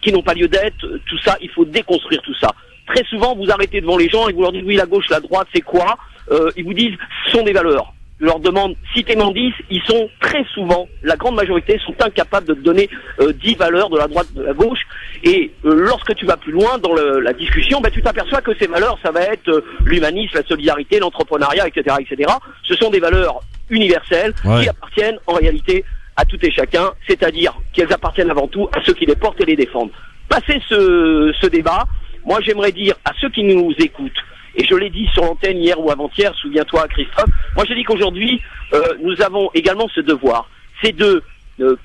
qui n'ont pas lieu d'être. Tout ça, il faut déconstruire tout ça. Très souvent, vous arrêtez devant les gens et vous leur dites oui, la gauche, la droite, c'est quoi? Ils vous disent ce sont des valeurs. Je leur demande, citez-moi 10, ils sont très souvent, la grande majorité, sont incapables de te donner 10 valeurs de la droite, de la gauche. Et lorsque tu vas plus loin dans la discussion, tu t'aperçois que ces valeurs, ça va être l'humanisme, la solidarité, l'entrepreneuriat, etc., etc. Ce sont des valeurs universelles qui appartiennent en réalité à tout et chacun, c'est-à-dire qu'elles appartiennent avant tout à ceux qui les portent et les défendent. Passé ce débat, moi j'aimerais dire à ceux qui nous écoutent, et je l'ai dit sur l'antenne hier ou avant-hier, souviens-toi Christophe, moi j'ai dit qu'aujourd'hui nous avons également ce devoir, c'est de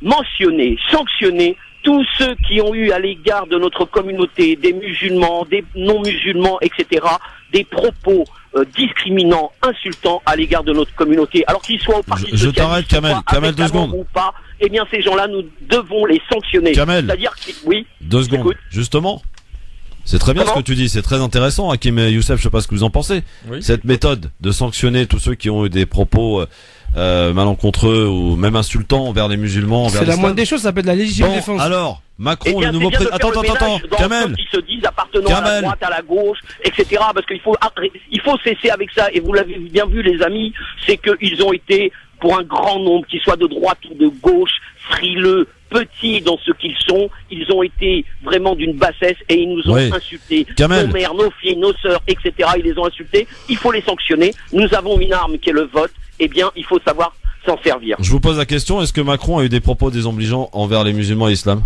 mentionner, sanctionner tous ceux qui ont eu à l'égard de notre communauté, des musulmans, des non-musulmans, etc., des propos discriminants, insultants à l'égard de notre communauté, alors qu'ils soient au parti socialiste,
je t'arrête, Kamel, 2 secondes.
Ou pas, eh bien ces gens-là, nous devons les sanctionner.
Kamel,
c'est-à-dire oui.
2 secondes. Justement, c'est très bien ce que tu dis, c'est très intéressant, Hakim et Youssef, je sais pas ce que vous en pensez. Oui. Cette méthode de sanctionner tous ceux qui ont eu des propos malencontreux ou même insultants envers les musulmans,
c'est la moindre des choses, ça s'appelle la légitime défense.
Alors, Macron, le nouveau président. Attends, Kamel.
Qui se disent appartenant à la droite, à la gauche, etc. Parce qu'il faut cesser avec ça. Et vous l'avez bien vu, les amis, c'est qu'ils ont été, pour un grand nombre, qu'ils soient de droite ou de gauche, frileux, petits dans ce qu'ils sont. Ils ont été vraiment d'une bassesse et ils nous ont insultés.
Kamel.
Nos mères, nos filles, nos sœurs, etc. Ils les ont insultés. Il faut les sanctionner. Nous avons une arme qui est le vote. Eh bien, il faut savoir s'en servir.
Je vous pose la question, est-ce que Macron a eu des propos désobligeants envers les musulmans et l'islam?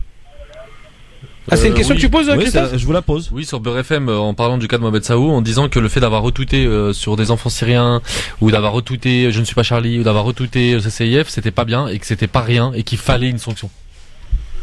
C'est une question que tu poses, Christophe?
Je vous la pose.
Oui, sur Beurre FM, en parlant du cas de Mohamed Saou, en disant que le fait d'avoir retweeté sur des enfants syriens, ou d'avoir retweeté Je ne suis pas Charlie, ou d'avoir retweeté le CCIF, c'était pas bien, et que c'était pas rien, et qu'il fallait une sanction.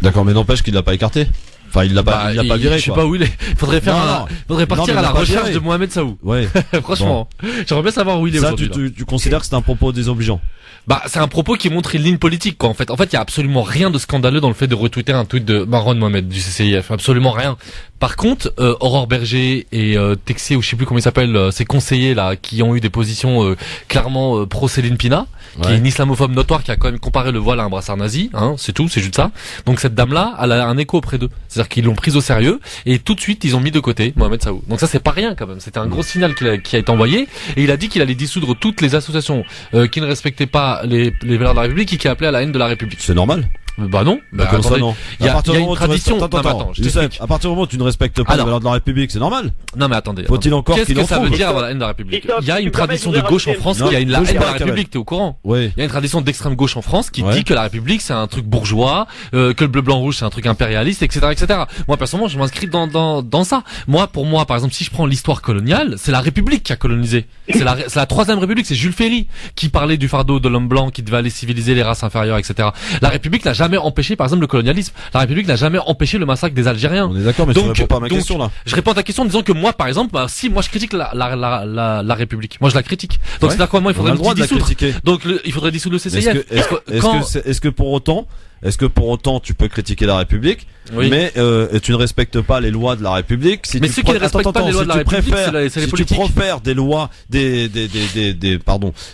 D'accord, mais n'empêche qu'il l'a pas écarté. Enfin, il l'a pas viré.
Je sais pas où il est. Faudrait partir à la recherche de Mohamed Saou.
Ouais.
Franchement. J'aimerais bien savoir où il est aujourd'hui.
Ça, tu considères que c'est un propos désobligeant?
Bah, c'est un propos qui montre une ligne politique, quoi, en fait. En fait, il y a absolument rien de scandaleux dans le fait de retweeter un tweet de Marwan Mohamed du CCIF. Absolument rien. Par contre, Aurore Berger et Texier, ou je sais plus comment il s'appelle, ces conseillers là, qui ont eu des positions clairement pro Céline Pina, qui est une islamophobe notoire, qui a quand même comparé le voile à un brassard nazi, hein, c'est tout, c'est juste ça. Donc cette dame-là, elle a un écho auprès d'eux. C'est-à-dire qu'ils l'ont prise au sérieux et tout de suite ils ont mis de côté Mohamed Saou. Donc ça c'est pas rien quand même. C'était un gros signal qui a été envoyé et il a dit qu'il allait dissoudre toutes les associations qui ne respectaient pas les valeurs de la République et qui appelaient à la haine de la République.
C'est normal.
Bah non.
Bah comme ça non.
Il y a une tradition.
Attends, à partir du moment où tu ne respectes pas les valeurs de la République, c'est normal.
Non mais attendez.
Faut-il encore
qu'est-ce que ça veut dire la haine de la République? Il y a une tradition de gauche en France qui a une haine de la République. T'es au courant?
Oui.
Il y a une tradition d'extrême gauche en France qui dit que la République c'est un truc bourgeois, que le bleu blanc rouge c'est un truc impérialiste, etc., etc. Moi personnellement, je m'inscris dans ça. Moi, pour moi, par exemple, si je prends l'histoire coloniale, c'est la République qui a colonisé. C'est la troisième République. C'est Jules Ferry qui parlait du fardeau de l'homme blanc qui devait aller civiliser les races inférieures, etc. La République n'a jamais empêché, par exemple, le colonialisme. La République n'a jamais empêché le massacre des Algériens.
On est d'accord, mais tu réponds pas à ma question là.
Je réponds à ta question en disant que moi, par exemple, si moi je critique la République, moi je la critique. Donc c'est-à-dire quoi, moi il faudrait le dissoudre. Donc il faudrait dissoudre le CCIF.
Est-ce que pour autant tu peux critiquer la République, mais tu ne respectes pas les lois de la République?
Mais ceux qui ne respectent pas les lois de la République, c'est les politiques.
Si tu préfères des lois,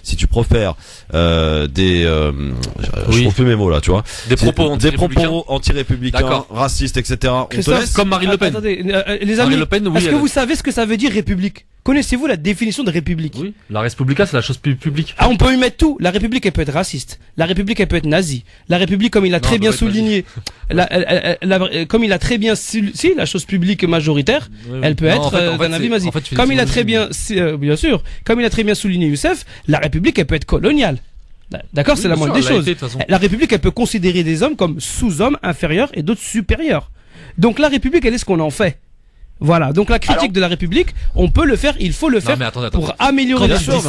si tu préfères je refais mes mots là, tu vois,
des propos
anti-républicains, racistes, etc. On te laisse.
Comme Marine Le Pen.
Attendez, les amis, est-ce que vous savez ce que ça veut dire République? Connaissez-vous la définition de République?
Oui. La Respublica, c'est la chose publique.
Ah, on peut y mettre tout. La République, elle peut être raciste. La République, elle peut être nazie. La République, comme il a très bien souligné, comme il a très bien, si, la chose publique majoritaire, elle peut être d'un avis nazi. Comme il a très bien, bien sûr, comme il a très bien souligné Youssef, la République, elle peut être coloniale. D'accord, c'est la moindre des choses. La République, elle peut considérer des hommes comme sous-hommes inférieurs et d'autres supérieurs. Donc la République, elle est ce qu'on en fait. Voilà, donc la critique de la République, on peut le faire, il faut le faire pour améliorer les choses.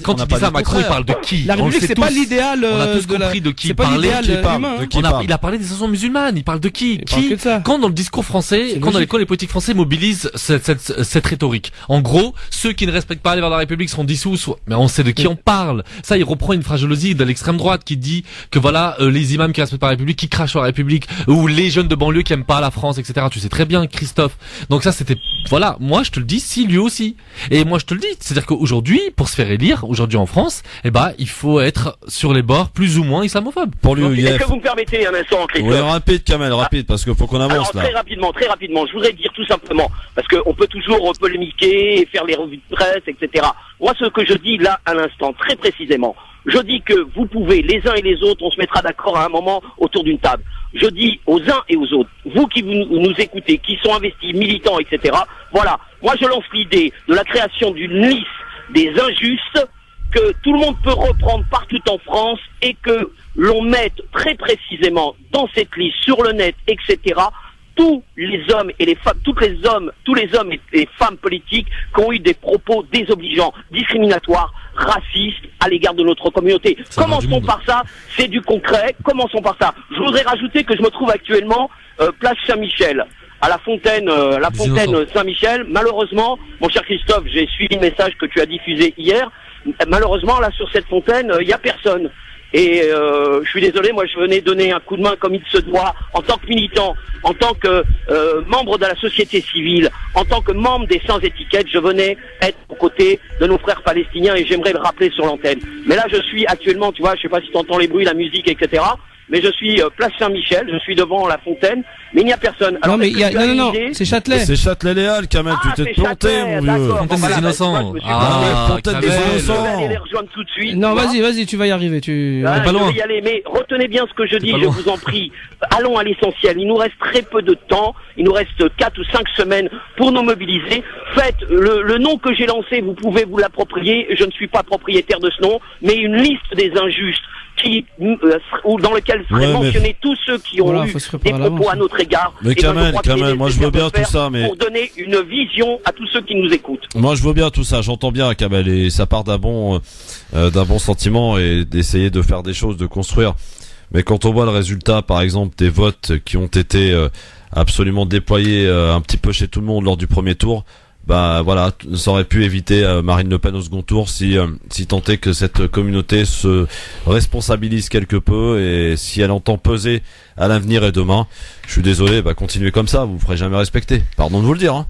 Quand il dit ça, Macron il parle de qui?
La République, c'est pas l'idéal
on a tous compris de qui il parlait. Il a parlé des associations musulmanes, il parle de qui? Quand dans le discours français, quand dans les politiques français mobilisent cette rhétorique. En gros, ceux qui ne respectent pas les valeurs de la République seront dissous, mais on sait de qui on parle. Ça, il reprend une phraseologie de l'extrême droite qui dit que voilà, les imams qui respectent pas la République, qui crachent sur la République, ou les jeunes de banlieue qui aiment pas la France, etc. Tu sais très bien, Christophe. Donc ça c'était, voilà, moi je te le dis, si lui aussi. Et moi je te le dis, c'est-à-dire qu'aujourd'hui, pour se faire élire, aujourd'hui en France, il faut être sur les bords plus ou moins islamophobe.
Pour lui,
est-ce que vous me permettez un instant, Christophe?
Oui, rapide Kamel, rapide, parce qu'il faut qu'on avance.
Alors, très rapidement, je voudrais dire tout simplement, parce qu'on peut toujours polémiquer, faire les revues de presse, etc. Moi ce que je dis là, à l'instant, très précisément, je dis que vous pouvez, les uns et les autres, on se mettra d'accord à un moment autour d'une table. Je dis aux uns et aux autres, vous qui nous écoutez, qui sont investis, militants, etc. Voilà, moi je lance l'idée de la création d'une liste des injustes que tout le monde peut reprendre partout en France et que l'on mette très précisément dans cette liste, sur le net, etc., tous les hommes et les femmes, tous les hommes et les femmes politiques qui ont eu des propos désobligeants, discriminatoires, racistes à l'égard de notre communauté. Commençons par ça, c'est du concret, commençons par ça. Je voudrais rajouter que je me trouve actuellement place Saint-Michel, à la fontaine Saint-Michel. Malheureusement, mon cher Christophe, j'ai suivi le message que tu as diffusé hier. Malheureusement, là sur cette fontaine, il n'y a personne. Et je suis désolé, moi je venais donner un coup de main comme il se doit, en tant que militant, en tant que membre de la société civile, en tant que membre des sans étiquettes, je venais être aux côtés de nos frères palestiniens et j'aimerais le rappeler sur l'antenne. Mais là je suis actuellement, tu vois, je sais pas si tu entends les bruits, la musique, etc. mais je suis place Saint-Michel, je suis devant la fontaine, mais il n'y a personne. Alors,
non, mais non, c'est Châtelet.
C'est Châtelet-Léal, Kamel, tu t'es planté, mon vieux.
Fontaine des Innocents.
Fontaine des Innocents.
Je vais aller les rejoindre tout de suite.
Non, vas-y, tu vas y arriver.
Je vais y aller, mais retenez bien ce que je dis, je vous en prie. Allons à l'essentiel. Il nous reste très peu de temps. Il nous reste 4 ou 5 semaines pour nous mobiliser. Faites le nom que j'ai lancé, vous pouvez vous l'approprier. Je ne suis pas propriétaire de ce nom, mais une liste des injustes dans lequel seraient mentionnés tous ceux qui ont eu des propos à notre égard.
Mais Kamel, moi je veux bien tout ça, mais
pour donner une vision à tous ceux qui nous écoutent.
Moi je veux bien tout ça, j'entends bien Kamel, et ça part d'un bon sentiment et d'essayer de faire des choses, de construire. Mais quand on voit le résultat, par exemple, des votes qui ont été absolument déployés un petit peu chez tout le monde lors du premier tour, bah voilà, ça aurait pu éviter Marine Le Pen au second tour si tant est que cette communauté se responsabilise quelque peu, et si elle entend peser à l'avenir et demain. Je suis désolé, bah continuez comme ça, vous ferez jamais respecter. Pardon de vous le dire, hein.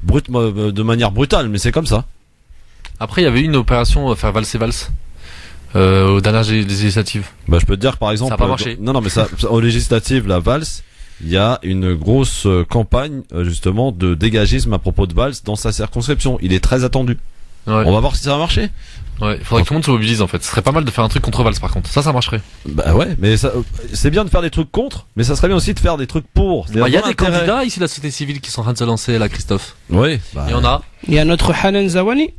De manière brutale, mais c'est comme ça.
Après, il y avait eu une opération faire valser-valse. Aux dernières législatives.
Bah je peux te dire par exemple.
Ça a pas marché.
Non mais ça, aux législatives, la valse, il y a une grosse campagne justement de dégagisme à propos de Valls dans sa circonscription. Il est très attendu. Ouais. On va voir si ça va marcher.
Ouais, il faudrait que tout le monde se mobilise en fait. Ce serait pas mal de faire un truc contre Valls par contre. Ça marcherait.
Bah ouais, mais ça, c'est bien de faire des trucs contre, mais ça serait bien aussi de faire des trucs pour.
Il y a des candidats ici de la société civile qui sont en train de se lancer là, Christophe.
Oui.
Il y a notre Hanan Zawani.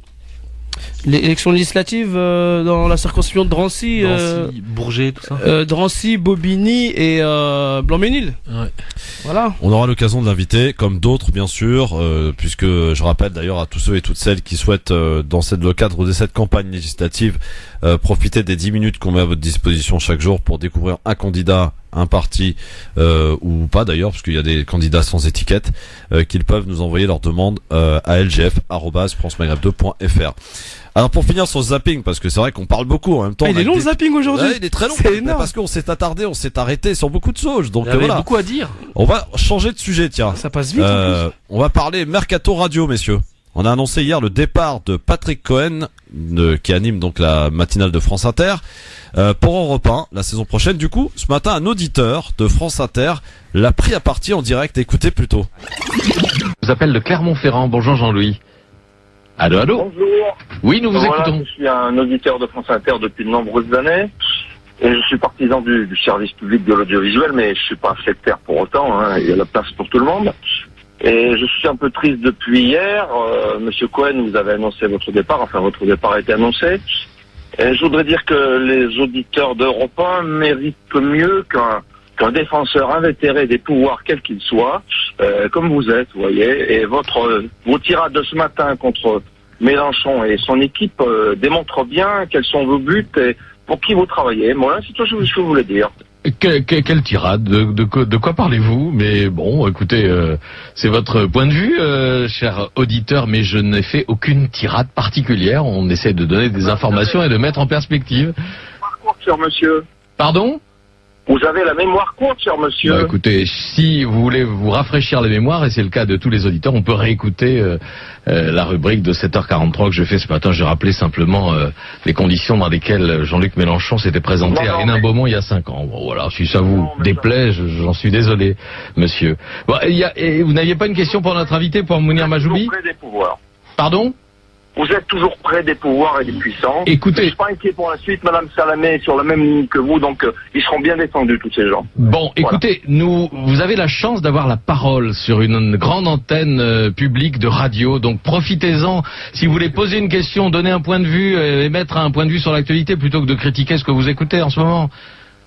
L'élection législative dans la circonscription de Drancy,
Bourget, tout ça.
Drancy, Bobigny et Blanc-Ménil.
Ouais.
Voilà.
On aura l'occasion de l'inviter, comme d'autres bien sûr, puisque je rappelle d'ailleurs à tous ceux et toutes celles qui souhaitent dans le cadre de cette campagne législative profiter des 10 minutes qu'on met à votre disposition chaque jour pour découvrir un candidat, un parti ou pas d'ailleurs, parce qu'il y a des candidats sans étiquette qu'ils peuvent nous envoyer leur demande à lgf@francemaghreb2.fr. Alors pour finir sur le zapping, parce que c'est vrai qu'on parle beaucoup en même temps.
Il est long le zapping aujourd'hui.
Ouais, il est très long parce qu'on s'est attardé, on s'est arrêté sur beaucoup de choses. Donc
il y avait
voilà.
beaucoup à dire.
On va changer de sujet, tiens.
Ça passe vite. En plus.
On va parler Mercato Radio, messieurs. On a annoncé hier le départ de Patrick Cohen, qui anime donc la matinale de France Inter, pour Europe 1 la saison prochaine. Du coup, ce matin, un auditeur de France Inter l'a pris à partie en direct. Écoutez plutôt.
Je vous appelle de Clermont-Ferrand. Bonjour Jean-Louis. Allô.
Bonjour.
Oui, nous vous écoutons.
Je suis un auditeur de France Inter depuis de nombreuses années. Et je suis partisan du service public de l'audiovisuel, mais je suis pas sectaire pour autant, hein. Il y a la place pour tout le monde. Et je suis un peu triste depuis hier. Monsieur Cohen, vous avez annoncé votre départ, enfin votre départ a été annoncé. Et je voudrais dire que les auditeurs d'Europe 1 méritent mieux qu'un défenseur invétéré des pouvoirs, quel qu'il soit, comme vous êtes, vous voyez. Et vos tirades de ce matin contre Mélenchon et son équipe démontrent bien quels sont vos buts et pour qui vous travaillez. Voilà, c'est tout ce que je voulais dire.
Quelle tirade, de quoi parlez-vous? Mais bon, écoutez, c'est votre point de vue, cher auditeur, mais je n'ai fait aucune tirade particulière. On essaie de donner des informations et de mettre en perspective.
Cher monsieur.
Pardon?
Vous avez la mémoire courte, cher monsieur.
Bah, écoutez, si vous voulez vous rafraîchir la mémoire, et c'est le cas de tous les auditeurs, on peut réécouter la rubrique de 7h43 que je fais ce matin. J'ai rappelé simplement les conditions dans lesquelles Jean-Luc Mélenchon s'était présenté à Hénin-Beaumont il y a 5 ans. Bon, voilà, si ça vous déplaît, j'en suis désolé, monsieur. Bon, et vous n'aviez pas une question pour notre invité, pour Mounir Majoubi?
Près des pouvoirs.
Pardon?
Vous êtes toujours près des pouvoirs et des puissants.
Écoutez,
je suis pas inquiet pour la suite. Madame Salamé est sur la même ligne que vous, donc ils seront bien défendus, tous ces gens.
Bon, écoutez, vous avez la chance d'avoir la parole sur une grande antenne publique de radio, donc profitez-en. Si vous voulez poser une question, donner un point de vue, émettre un point de vue sur l'actualité, plutôt que de critiquer ce que vous écoutez en ce moment.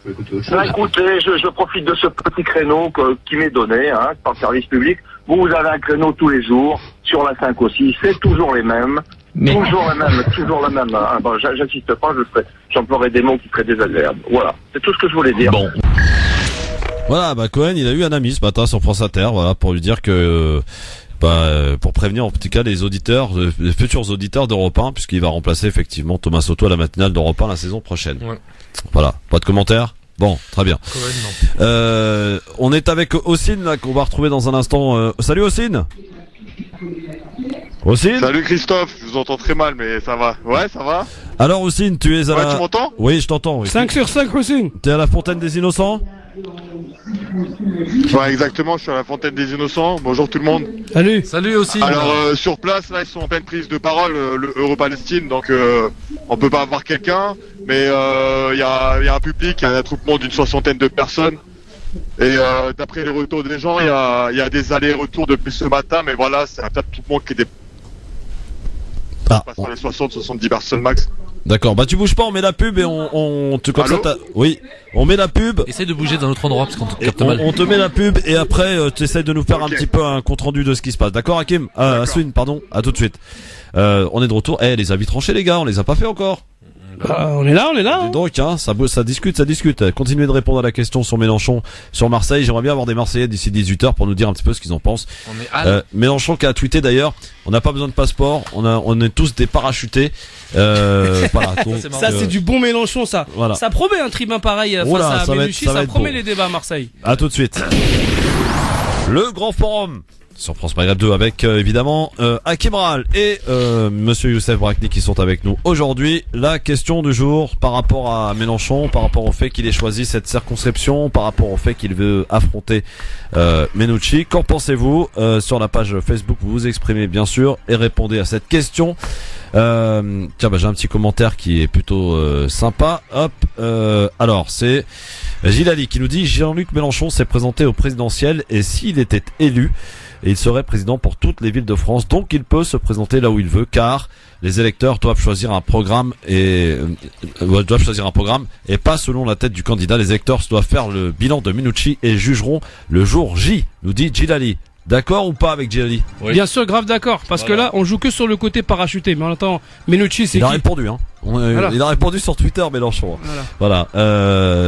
Écoutez, je profite de ce petit créneau qui m'est donné, hein, par service public. Vous avez un créneau tous les jours, sur la 5 aussi, c'est toujours les mêmes. Toujours la même. Hein. Bon, j'insiste pas, j'emploierai des mots qui seraient désagréables. Voilà, c'est tout ce que je voulais dire.
Bon.
Voilà, Cohen, il a eu un ami ce matin sur France Inter, voilà, pour lui dire que, pour prévenir en tout cas les auditeurs, les futurs auditeurs d'Europe 1, puisqu'il va remplacer effectivement Thomas Soto à la matinale d'Europe 1 la saison prochaine. Ouais. Voilà, pas de commentaires? Bon, très bien.
Cohen, non.
On est avec Ossine, là, qu'on va retrouver dans un instant. Salut Ossine. Ossine.
Salut Christophe, je vous entends très mal, mais ça va. Ouais, ça va.
Alors Ossine, tu es à
tu m'entends?
Oui, je t'entends. Oui.
5 sur 5, Ossine.
T'es à la Fontaine des Innocents?
Ouais, exactement, je suis à la Fontaine des Innocents. Bonjour tout le monde.
Salut.
Salut Ossine.
Alors, sur place, là, ils sont en pleine prise de parole, Euro-Palestine, donc on peut pas avoir quelqu'un, mais il y a un public, il y a un attroupement d'une 60aine de personnes. Et d'après les retours des gens, il y a des allers-retours depuis ce matin, mais voilà, c'est un attroupement qui est sur les 60-70 personnes max.
D'accord, bah tu bouges pas, on met la pub et on te comme ça oui, on met la pub.
Essaye de bouger d'un autre endroit parce qu'on te capte mal.
On te met la pub et après tu essayes de nous faire un petit peu un compte rendu de ce qui se passe. D'accord Hakim? Aswin, pardon, à tout de suite. On est de retour. Les avis tranchés les gars, on les a pas fait encore.
On est là.
Donc ça discute. Continuez de répondre à la question sur Mélenchon, sur Marseille. J'aimerais bien avoir des Marseillais d'ici 18h pour nous dire un petit peu ce qu'ils en pensent. Mélenchon qui a tweeté d'ailleurs, on n'a pas besoin de passeport, on est tous des parachutés. Voilà, donc,
ça c'est du bon Mélenchon ça.
Voilà.
Ça promet un tribun pareil face à Menucci, ça promet les débats à Marseille.
À tout de suite. Le grand forum sur France Maghreb 2 avec évidemment Hakim Ral et Monsieur Youssef Brakni qui sont avec nous aujourd'hui. La question du jour par rapport à Mélenchon, par rapport au fait qu'il ait choisi cette circonscription, par rapport au fait qu'il veut affronter Menucci. Qu'en pensez-vous? Sur la page Facebook vous vous exprimez bien sûr et répondez à cette question. Tiens, j'ai un petit commentaire qui est plutôt sympa. Hop, alors c'est Gilali qui nous dit Jean-Luc Mélenchon s'est présenté au présidentiel et s'il était élu, il serait président pour toutes les villes de France, donc il peut se présenter là où il veut, car les électeurs doivent choisir un programme et pas selon la tête du candidat. Les électeurs doivent faire le bilan de Menucci et jugeront le jour J, nous dit Gilali. D'accord ou pas avec Gilali?
Oui. Bien sûr, grave d'accord, parce que là on joue que sur le côté parachuté, mais en attendant Menucci c'est
il a répondu il a répondu sur Twitter Mélenchon. Voilà.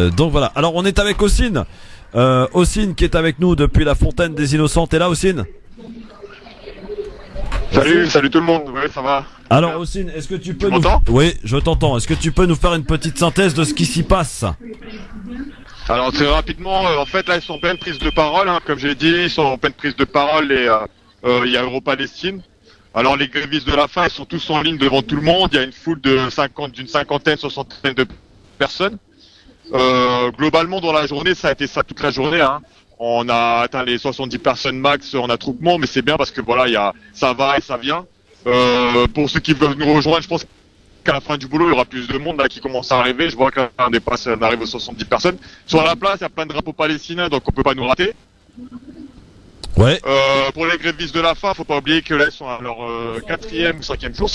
Donc voilà. Alors on est avec Ossine. Ossine qui est avec nous depuis la Fontaine des Innocents. T'es là Ossine?
Salut tout le monde. Ouais, ça va.
Alors Ossine, est-ce que tu peux
Oui,
je t'entends. Est-ce que tu peux nous faire une petite synthèse de ce qui s'y passe?
Alors très rapidement, en fait là ils sont en pleine prise de parole, comme j'ai dit, ils sont en pleine prise de parole et il y a Euro-Palestine. Alors les grévistes de la faim, ils sont tous en ligne devant tout le monde, il y a une foule d'une cinquantaine, soixantaine de personnes. Globalement dans la journée, ça a été ça toute la journée. On a atteint les 70 personnes max en attroupement, mais c'est bien parce que voilà, ça va et ça vient. Pour ceux qui veulent nous rejoindre, je pense qu'à la fin du boulot, il y aura plus de monde là qui commence à arriver. Je vois qu'on arrive aux 70 personnes. Sur la place, il y a plein de drapeaux palestiniens, donc on peut pas nous rater.
Ouais.
Pour les grévistes de la faim, faut pas oublier que là ils sont à leur 4e ou 5e jour.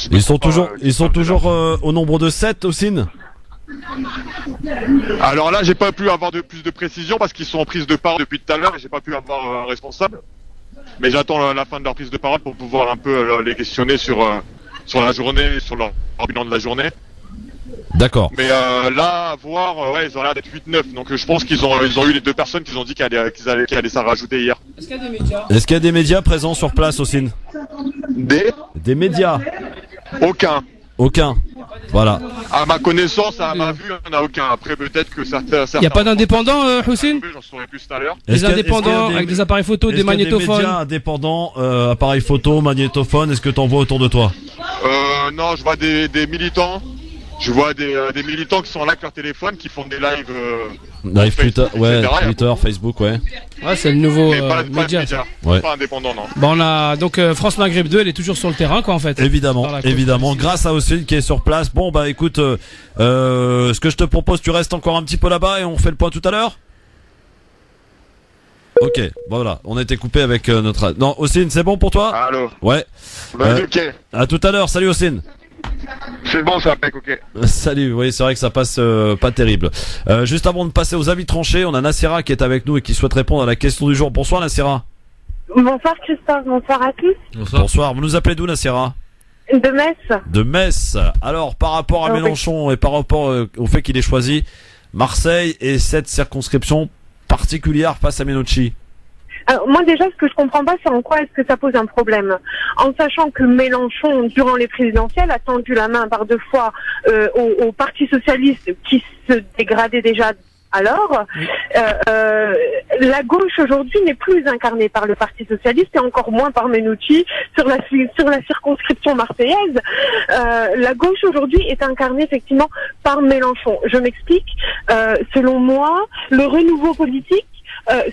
Ils sont toujours au nombre de 7 Ossine.
Alors là, j'ai pas pu avoir plus de précision parce qu'ils sont en prise de parole depuis tout à l'heure et j'ai pas pu avoir un responsable. Mais j'attends la fin de leur prise de parole pour pouvoir un peu les questionner sur la journée, sur leur bilan de la journée.
D'accord.
Mais là, à voir, ils ont l'air d'être 8-9. Donc je pense qu'ils ont eu les deux personnes qui ont dit qu'ils allaient s'en rajouter hier.
Est-ce qu'il y a des médias?
Est-ce qu'il y a des médias présents sur place, Ossine? Des médias? Aucun. Voilà.
À ma connaissance, à ma vue, il n'y en a aucun. Après, peut-être que certains...
Il n'y a pas d'indépendants, Houssine?
J'en saurai plus tout à l'heure.
Des indépendants avec des appareils photo, des magnétophones?
Des médias indépendants, appareils photo, magnétophones, est-ce que t'en vois autour de toi?
Non, je vois des militants. Je vois des militants qui sont là avec leur téléphone, qui font des lives...
Live Twitter, Twitter, Facebook,
Ouais, c'est le nouveau média.
Pas indépendant, non.
Bon, on a donc France Maghreb 2, elle est toujours sur le terrain, quoi, en fait.
Évidemment, grâce à Ossine qui est sur place. Bon, bah écoute, ce que je te propose, tu restes encore un petit peu là-bas et on fait le point tout à l'heure. Ok, voilà, on a été coupé avec notre... Non, Ossine, c'est bon pour toi?
Allô.
Ouais.
Ok.
À tout à l'heure, salut Ossine.
C'est bon, ça va, ok.
Salut, oui, c'est vrai que ça passe pas terrible. Juste avant de passer aux avis tranchés, on a Nassira qui est avec nous et qui souhaite répondre à la question du jour. Bonsoir Nassira.
Bonsoir Christophe, bonsoir à tous.
Bonsoir, vous nous appelez d'où Nassira?
De Metz.
De Metz. Alors, par rapport à Mélenchon et par rapport au fait qu'il ait choisi Marseille et cette circonscription particulière face à Menucci.
Alors, moi déjà, ce que je comprends pas, c'est en quoi est-ce que ça pose un problème. En sachant que Mélenchon, durant les présidentielles, a tendu la main par deux fois au Parti Socialiste qui se dégradait déjà Alors, la gauche aujourd'hui n'est plus incarnée par le Parti socialiste et encore moins par Menucci sur la circonscription marseillaise. La gauche aujourd'hui est incarnée effectivement par Mélenchon. Je m'explique. Selon moi, le renouveau politique,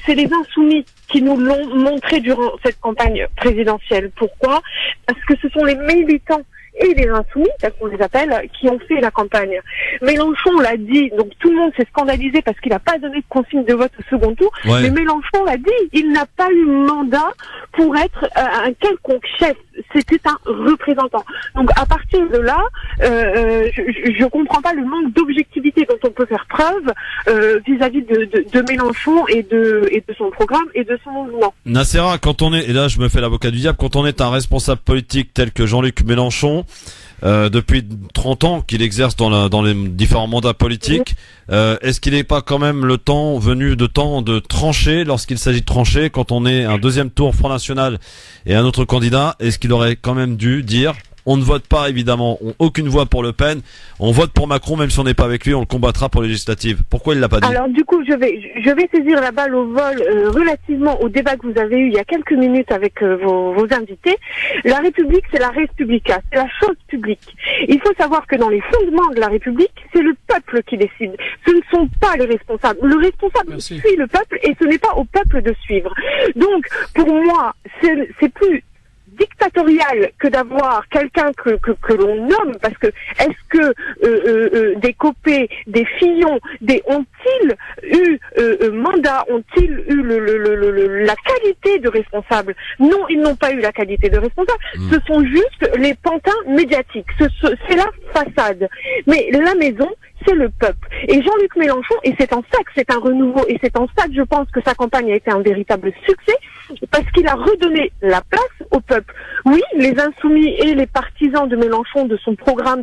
c'est les insoumis qui nous l'ont montré durant cette campagne présidentielle. Pourquoi? Parce que ce sont les militants et les insoumis, tels qu'on les appelle, qui ont fait la campagne. Mélenchon l'a dit, donc tout le monde s'est scandalisé parce qu'il n'a pas donné de consigne de vote au second tour, mais Mélenchon l'a dit, il n'a pas eu mandat pour être un quelconque chef, c'était un représentant. Donc à partir de là, je comprends pas le manque d'objectivité dont on peut faire preuve vis-à-vis de Mélenchon et de son programme et de son mouvement.
Nassera, quand on est, et là je me fais l'avocat du diable, quand on est un responsable politique tel que Jean-Luc Mélenchon, depuis 30 ans qu'il exerce dans les différents mandats politiques, est-ce qu'il n'est pas quand même le temps venu de trancher lorsqu'il s'agit de trancher quand on est un deuxième tour Front National et un autre candidat? Est-ce qu'il aurait quand même dû dire on ne vote pas évidemment, aucune voix pour Le Pen, on vote pour Macron même si on n'est pas avec lui, on le combattra pour les législatives? Pourquoi il l'a pas dit?
Alors du coup, je vais saisir la balle au vol relativement au débat que vous avez eu il y a quelques minutes avec vos invités. La République, c'est la Respublica, c'est la chose publique. Il faut savoir que dans les fondements de la République, c'est le peuple qui décide. Ce ne sont pas les responsables. Le responsable suit le peuple et ce n'est pas au peuple de suivre. Donc, pour moi, c'est plus dictatorial que d'avoir quelqu'un que l'on nomme, parce que est-ce que des Copé, des Fillon, ont-ils eu mandat, ont-ils eu la qualité de responsable? Non, ils n'ont pas eu la qualité de responsable. Ce sont juste les pantins médiatiques. C'est la façade. Mais la maison, c'est le peuple. Et Jean-Luc Mélenchon, et c'est en ça que c'est un renouveau, et c'est en ça que je pense que sa campagne a été un véritable succès, parce qu'il a redonné la place au peuple. Oui, les insoumis et les partisans de Mélenchon, de son programme,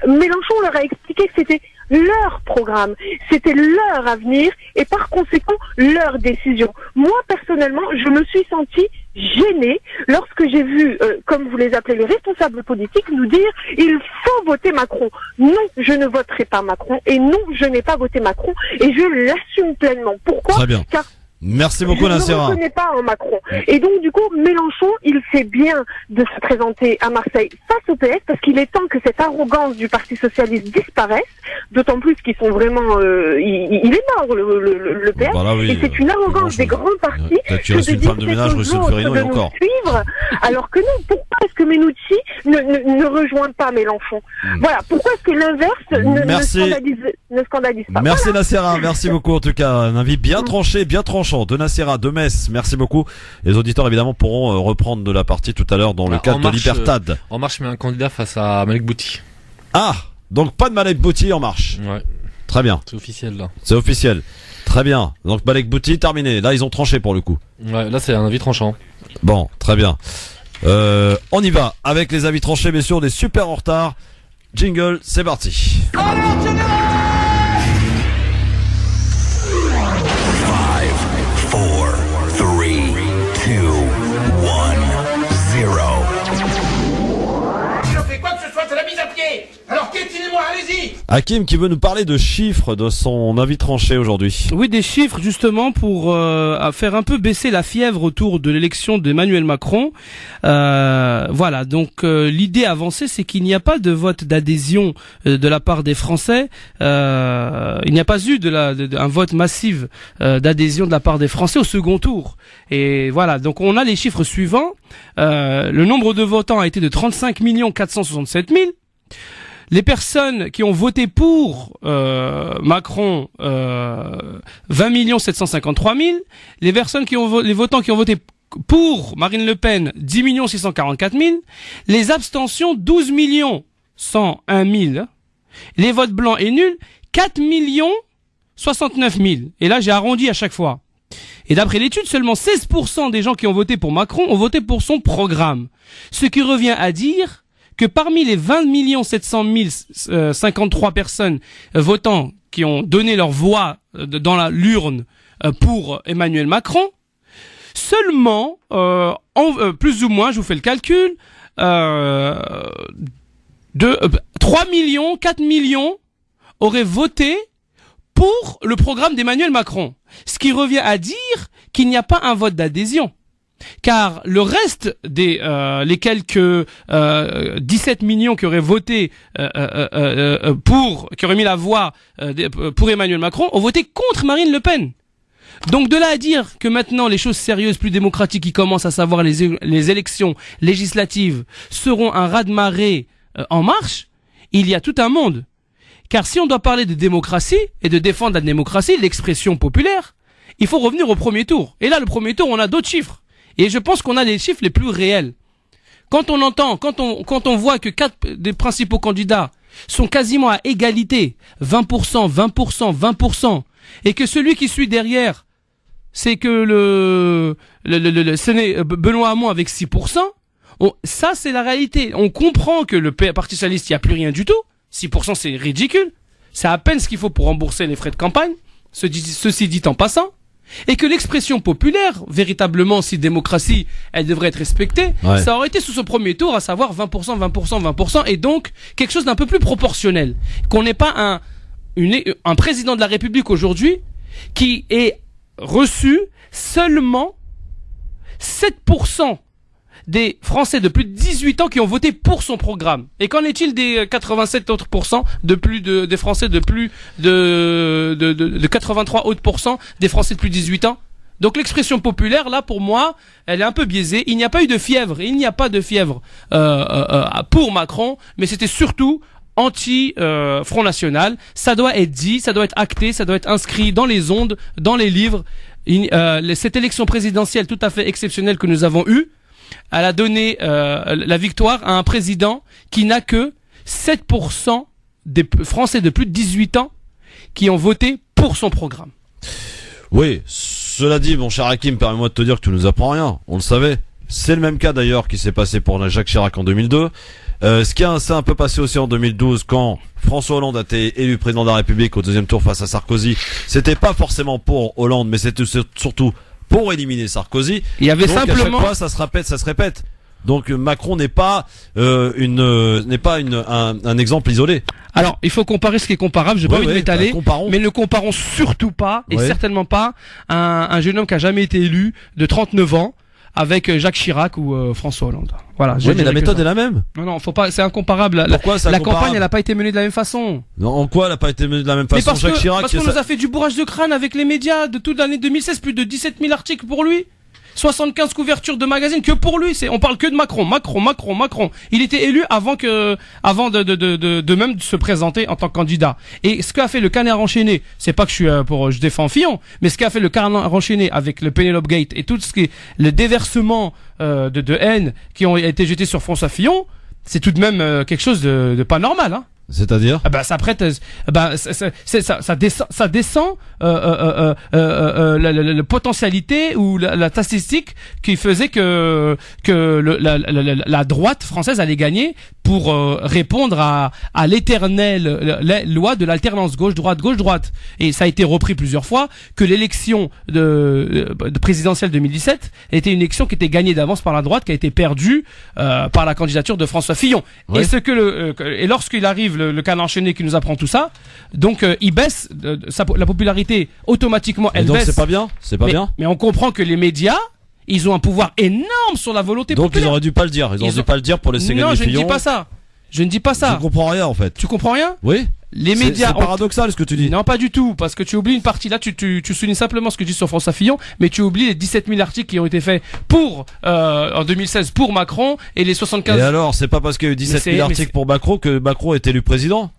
Mélenchon leur a expliqué que c'était leur programme, c'était leur avenir et par conséquent leur décision. Moi personnellement, je me suis sentie gênée lorsque j'ai vu, comme vous les appelez, les responsables politiques nous dire il faut voter Macron. Non, je ne voterai pas Macron et non, je n'ai pas voté Macron et je l'assume pleinement. Pourquoi?
Très bien.
Car
merci beaucoup, Nassera.
Je ne me reconnais pas en Macron. Et donc, du coup, Mélenchon, il fait bien de se présenter à Marseille face au PS parce qu'il est temps que cette arrogance du Parti Socialiste disparaisse, d'autant plus qu'ils sont vraiment... il est mort, le PS. Voilà, oui, et c'est une arrogance des grands partis
que de dire
femme de ménage, de nous suivre, alors que non, pourquoi est-ce que Menucci ne rejoint pas Mélenchon? Voilà, pourquoi est-ce que l'inverse ne scandalise pas?
Merci, voilà. Nassera, merci beaucoup en tout cas. Un avis bien tranché, bien tranchant de Nassera, de Metz, merci beaucoup. Les auditeurs évidemment pourront reprendre de la partie tout à l'heure dans le cadre de Libertad.
En Marche met un candidat face à Malek Bouti.
Ah, donc pas de Malek Bouti en Marche.
Ouais.
Très bien.
C'est officiel là.
C'est officiel. Très bien. Donc Malek Bouti terminé. Là ils ont tranché pour le coup.
Ouais, là c'est un avis tranchant.
Bon, très bien. On y va avec les avis tranchés, bien sûr, on est super en retard. Jingle, c'est parti.
Alors piétinez-moi, allez-y.
Hakim qui veut nous parler de chiffres de son avis tranché aujourd'hui.
Oui, des chiffres justement pour faire un peu baisser la fièvre autour de l'élection d'Emmanuel Macron. Voilà, donc l'idée avancée, c'est qu'il n'y a pas de vote d'adhésion de la part des Français. Il n'y a pas eu un vote massif d'adhésion de la part des Français au second tour. Et voilà, donc on a les chiffres suivants. Le nombre de votants a été de 35 467 000. Les personnes qui ont voté pour Macron, 20 753 000. Les personnes les votants qui ont voté pour Marine Le Pen, 10 644 000. Les abstentions, 12 101 000. Les votes blancs et nuls, 4 69 000. Et là, j'ai arrondi à chaque fois. Et d'après l'étude, seulement 16% des gens qui ont voté pour Macron ont voté pour son programme. Ce qui revient à dire que parmi les 20 700 053 personnes votants qui ont donné leur voix dans l'urne pour Emmanuel Macron, seulement, plus ou moins, je vous fais le calcul, 3 millions, 4 millions auraient voté pour le programme d'Emmanuel Macron. Ce qui revient à dire qu'il n'y a pas un vote d'adhésion. Car le reste des les quelques 17 millions qui auraient voté qui auraient mis la voix pour Emmanuel Macron ont voté contre Marine Le Pen. Donc de là à dire que maintenant les choses sérieuses, plus démocratiques qui commencent, à savoir les élections législatives, seront un raz-de-marée en marche, il y a tout un monde. Car si on doit parler de démocratie et de défendre la démocratie, l'expression populaire, il faut revenir au premier tour. Et là, le premier tour, on a d'autres chiffres. Et je pense qu'on a les chiffres les plus réels. Quand on voit que 4 des principaux candidats sont quasiment à égalité, 20%, 20%, 20%, et que celui qui suit derrière, c'est que ce n'est Benoît Hamon avec 6%, ça c'est la réalité. On comprend que le Parti Socialiste, il n'y a plus rien du tout. 6% c'est ridicule. C'est à peine ce qu'il faut pour rembourser les frais de campagne. Ceci dit en passant. Et que l'expression populaire, véritablement, si démocratie, elle devrait être respectée, ça aurait été sous ce premier tour, à savoir 20%, 20%, 20%, et donc quelque chose d'un peu plus proportionnel. Qu'on n'ait pas un président de la République aujourd'hui qui ait reçu seulement 7% des Français de plus de 18 ans qui ont voté pour son programme. Et qu'en est-il des 87 autres pourcents des Français de plus de 83 autres pourcents des Français de plus de 18 ans? Donc l'expression populaire, là, pour moi, elle est un peu biaisée. Il n'y a pas eu de fièvre. Il n'y a pas de fièvre pour Macron, mais c'était surtout anti-Front National. Ça doit être dit, ça doit être acté, ça doit être inscrit dans les ondes, dans les livres. Cette élection présidentielle tout à fait exceptionnelle que nous avons eue, elle a donné la victoire à un président qui n'a que 7% des Français de plus de 18 ans qui ont voté pour son programme.
Oui, cela dit, mon cher Hakim, permets-moi de te dire que tu nous apprends rien. On le savait. C'est le même cas d'ailleurs qui s'est passé pour Jacques Chirac en 2002. Ce qui s'est un peu passé aussi en 2012 quand François Hollande a été élu président de la République au deuxième tour face à Sarkozy. C'était pas forcément pour Hollande, mais c'était surtout pour éliminer Sarkozy.
Il y avait
donc
simplement,
à chaque fois, ça se répète. Donc Macron n'est pas un exemple isolé.
Alors, il faut comparer ce qui est comparable. J'ai pas envie de m'étaler, mais ne comparons surtout pas et certainement pas un jeune homme qui a jamais été élu de 39 ans avec Jacques Chirac ou François Hollande. Voilà.
Oui, mais la méthode est la même.
Non, faut pas. C'est incomparable.
Pourquoi
la campagne, elle a pas été menée de la même façon.
Non, en quoi elle a pas été menée de la même façon, Jacques Chirac?
Parce qu'on nous a fait du bourrage de crâne avec les médias de toute l'année 2016, plus de 17 000 articles pour lui. 75 couvertures de magazines que pour lui, on parle que de Macron. Il était élu avant de même se présenter en tant que candidat. Et ce qu'a fait le canard enchaîné, c'est pas que je défends Fillon, mais ce qu'a fait le canard enchaîné avec le Penelope Gate et tout ce qui est le déversement de haine qui ont été jetés sur François Fillon, c'est tout de même quelque chose de pas normal, hein.
C'est-à-dire
ça descend la potentialité ou la statistique qui faisait que la droite française allait gagner pour répondre à l'éternelle loi de l'alternance gauche-droite. Et ça a été repris plusieurs fois que l'élection de présidentielle 2017 était une élection qui était gagnée d'avance par la droite, qui a été perdue par la candidature de François Fillon. Oui. Et lorsqu'il arrive le canard enchaîné qui nous apprend tout ça, donc il baisse la popularité automatiquement, elle baisse.
C'est pas bien,
mais on comprend que les médias, ils ont un pouvoir énorme sur la volonté populaire.
Donc ils auraient dû pas le dire. Ils auraient dû pas le dire pour laisser gagner Fillon.
Non, je ne dis pas ça.
Je comprends rien en fait.
Tu comprends rien?
Oui.
Les médias.
C'est paradoxal ce que tu dis.
Non, pas du tout, parce que tu oublies une partie. Là, tu soulignes simplement ce que je dis sur François Fillon, mais tu oublies les 17 000 articles qui ont été faits en 2016 pour Macron et les 75.
Et alors, c'est pas parce qu'il y a eu 17 000 articles pour Macron que Macron est élu président?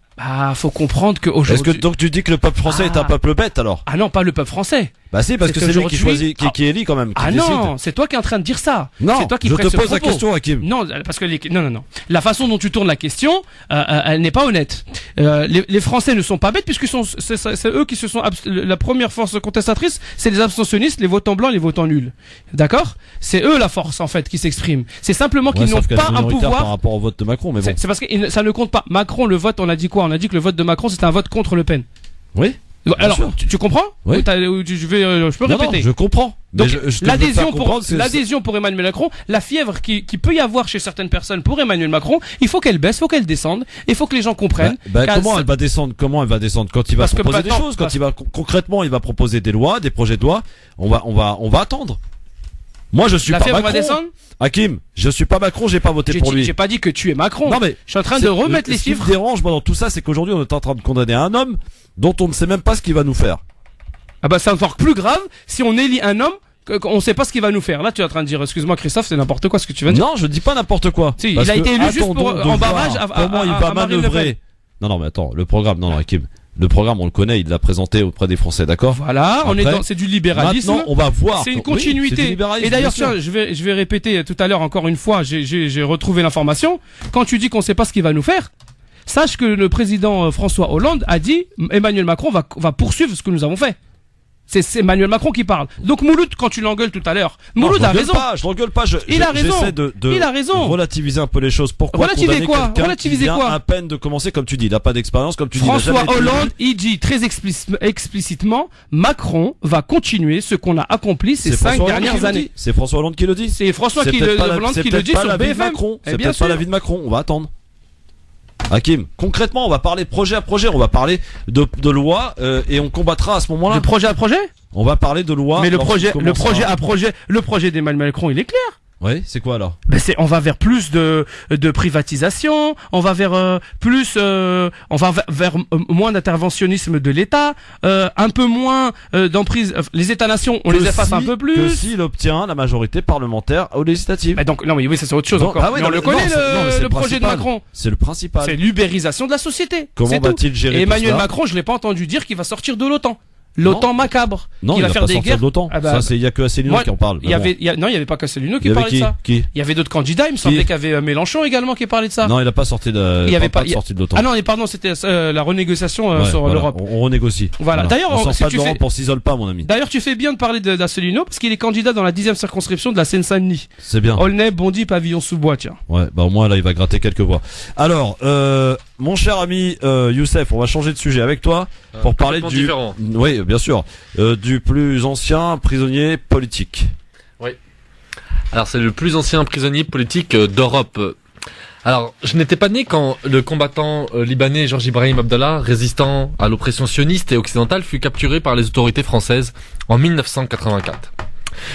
Faut comprendre qu'aujourd'hui.
Est-ce que donc tu dis que le peuple français est un peuple bête alors?
Ah non, pas le peuple français.
Bah si, parce que c'est lui qui choisit, qui élit quand même. Qui décide.
Non, c'est toi qui es en train de dire ça.
Non,
c'est toi qui
je te pose la question, Hakim.
Non, parce que non. La façon dont tu tournes la question, elle n'est pas honnête. Les Français ne sont pas bêtes puisque c'est eux qui se sont la première force contestatrice, c'est les abstentionnistes, les votants blancs, les votants nuls. D'accord? C'est eux la force en fait qui s'exprime. C'est simplement qu'ils n'ont pas un pouvoir
par rapport au vote de Macron, mais bon.
C'est parce que ça ne compte pas. Macron, le vote, on a dit quoi? On a dit que le vote de Macron c'était un vote contre Le Pen.
Oui.
Alors, tu comprends?
Oui.
Je peux répéter.
Non, je comprends.
Donc,
je
l'adhésion pour Emmanuel Macron, la fièvre qui peut y avoir chez certaines personnes pour Emmanuel Macron, il faut qu'elle baisse, il faut qu'elle descende, il faut que les gens comprennent.
Comment elle va descendre quand il va proposer des choses, quand il va concrètement, il va proposer des lois, des projets de loi, on va attendre. Moi, je suis pas Macron. La fièvre va descendre? Hakim, je suis pas Macron, j'ai pas voté pour lui.
J'ai pas dit que tu es Macron.
Non mais
je suis en train de remettre les chiffres.
Ce qui me dérange moi dans tout ça, c'est qu'aujourd'hui on est en train de condamner un homme dont on ne sait même pas ce qu'il va nous faire.
Ah bah c'est encore plus grave si on élit un homme qu'on sait pas ce qu'il va nous faire. Là tu es en train de dire, excuse-moi Christophe, c'est n'importe quoi ce que tu viens de dire.
Non, je dis pas n'importe quoi.
Si, il a été élu juste en barrage
comment il va manœuvrer. Non mais attends, le programme, non Hakim. Le programme, on le connaît, il l'a présenté auprès des Français, d'accord?
Voilà, c'est du libéralisme.
Maintenant, on va voir.
C'est une continuité.
Oui,
et d'ailleurs, tiens, je vais répéter tout à l'heure encore une fois, j'ai retrouvé l'information. Quand tu dis qu'on sait pas ce qu'il va nous faire, sache que le président François Hollande a dit, Emmanuel Macron va poursuivre ce que nous avons fait. C'est Emmanuel Macron qui parle. Donc Mouloud, quand tu l'engueules tout à l'heure, Mouloud a raison.
Je l'engueule pas.
Il a raison.
Il a raison. Relativiser un peu les choses. Pourquoi
relativiser quoi?
Relativiser quoi? À peine de commencer, comme tu dis, il n'a pas d'expérience, comme tu dis.
François Hollande, il dit très explicitement, Macron va continuer ce qu'on a accompli ces 5 dernières années.
C'est François Hollande qui le dit.
C'est François Hollande qui le dit sur BFM.
C'est peut-être pas l'avis de Macron. On va attendre. Hakim, concrètement, on va parler projet à projet, on va parler de loi et on combattra à ce moment-là.
De projet à projet?
On va parler de loi.
Mais le projet d'Emmanuel Macron, il est clair.
Oui, c'est quoi alors?
On va vers plus de privatisation, on va vers vers moins d'interventionnisme de l'État, un peu moins d'emprise. Les États-nations, on les efface un peu plus.
Que s'il obtient la majorité parlementaire aux législatives.
Donc non, mais oui, ça c'est autre chose encore. On le connaît le projet de Macron.
C'est le principal.
C'est l'ubérisation de la société.
Comment va-t-il gérer
tout ça? Et Emmanuel Macron, je l'ai pas entendu dire qu'il va sortir de l'OTAN. L'OTAN macabre.
Non, il va faire des guerres. De l'OTAN. Ça, il y a que Asselineau qui en parle.
Il y avait pas qu'Asselineau qui parlait de ça.
Qui?
Il y avait d'autres candidats. Il me semblait qu'il y avait Mélenchon également qui parlait de ça.
Non, il a pas sorti de.
Il y avait pas
sorti de l'OTAN.
Ah non, pardon, c'était la renégociation sur l'Europe.
On renégocie.
Voilà. D'ailleurs,
on sort pas de l'Europe, on s'isole pas, mon ami.
D'ailleurs, tu fais bien de parler d'Asselineau parce qu'il est candidat dans la 10e circonscription de la Seine-Saint-Denis.
C'est bien.
Aulnay, Bondy, Pavillon-sous-Bois, tiens.
Ouais, au moins là, il va gratter quelques voix. Alors, mon cher ami Youssef, on va changer de sujet avec toi pour parler du.
Différent.
Oui, bien sûr. Du plus ancien prisonnier politique.
Oui. Alors c'est le plus ancien prisonnier politique d'Europe. Alors je n'étais pas né quand le combattant libanais Georges Ibrahim Abdallah, résistant à l'oppression sioniste et occidentale, fut capturé par les autorités françaises en 1984.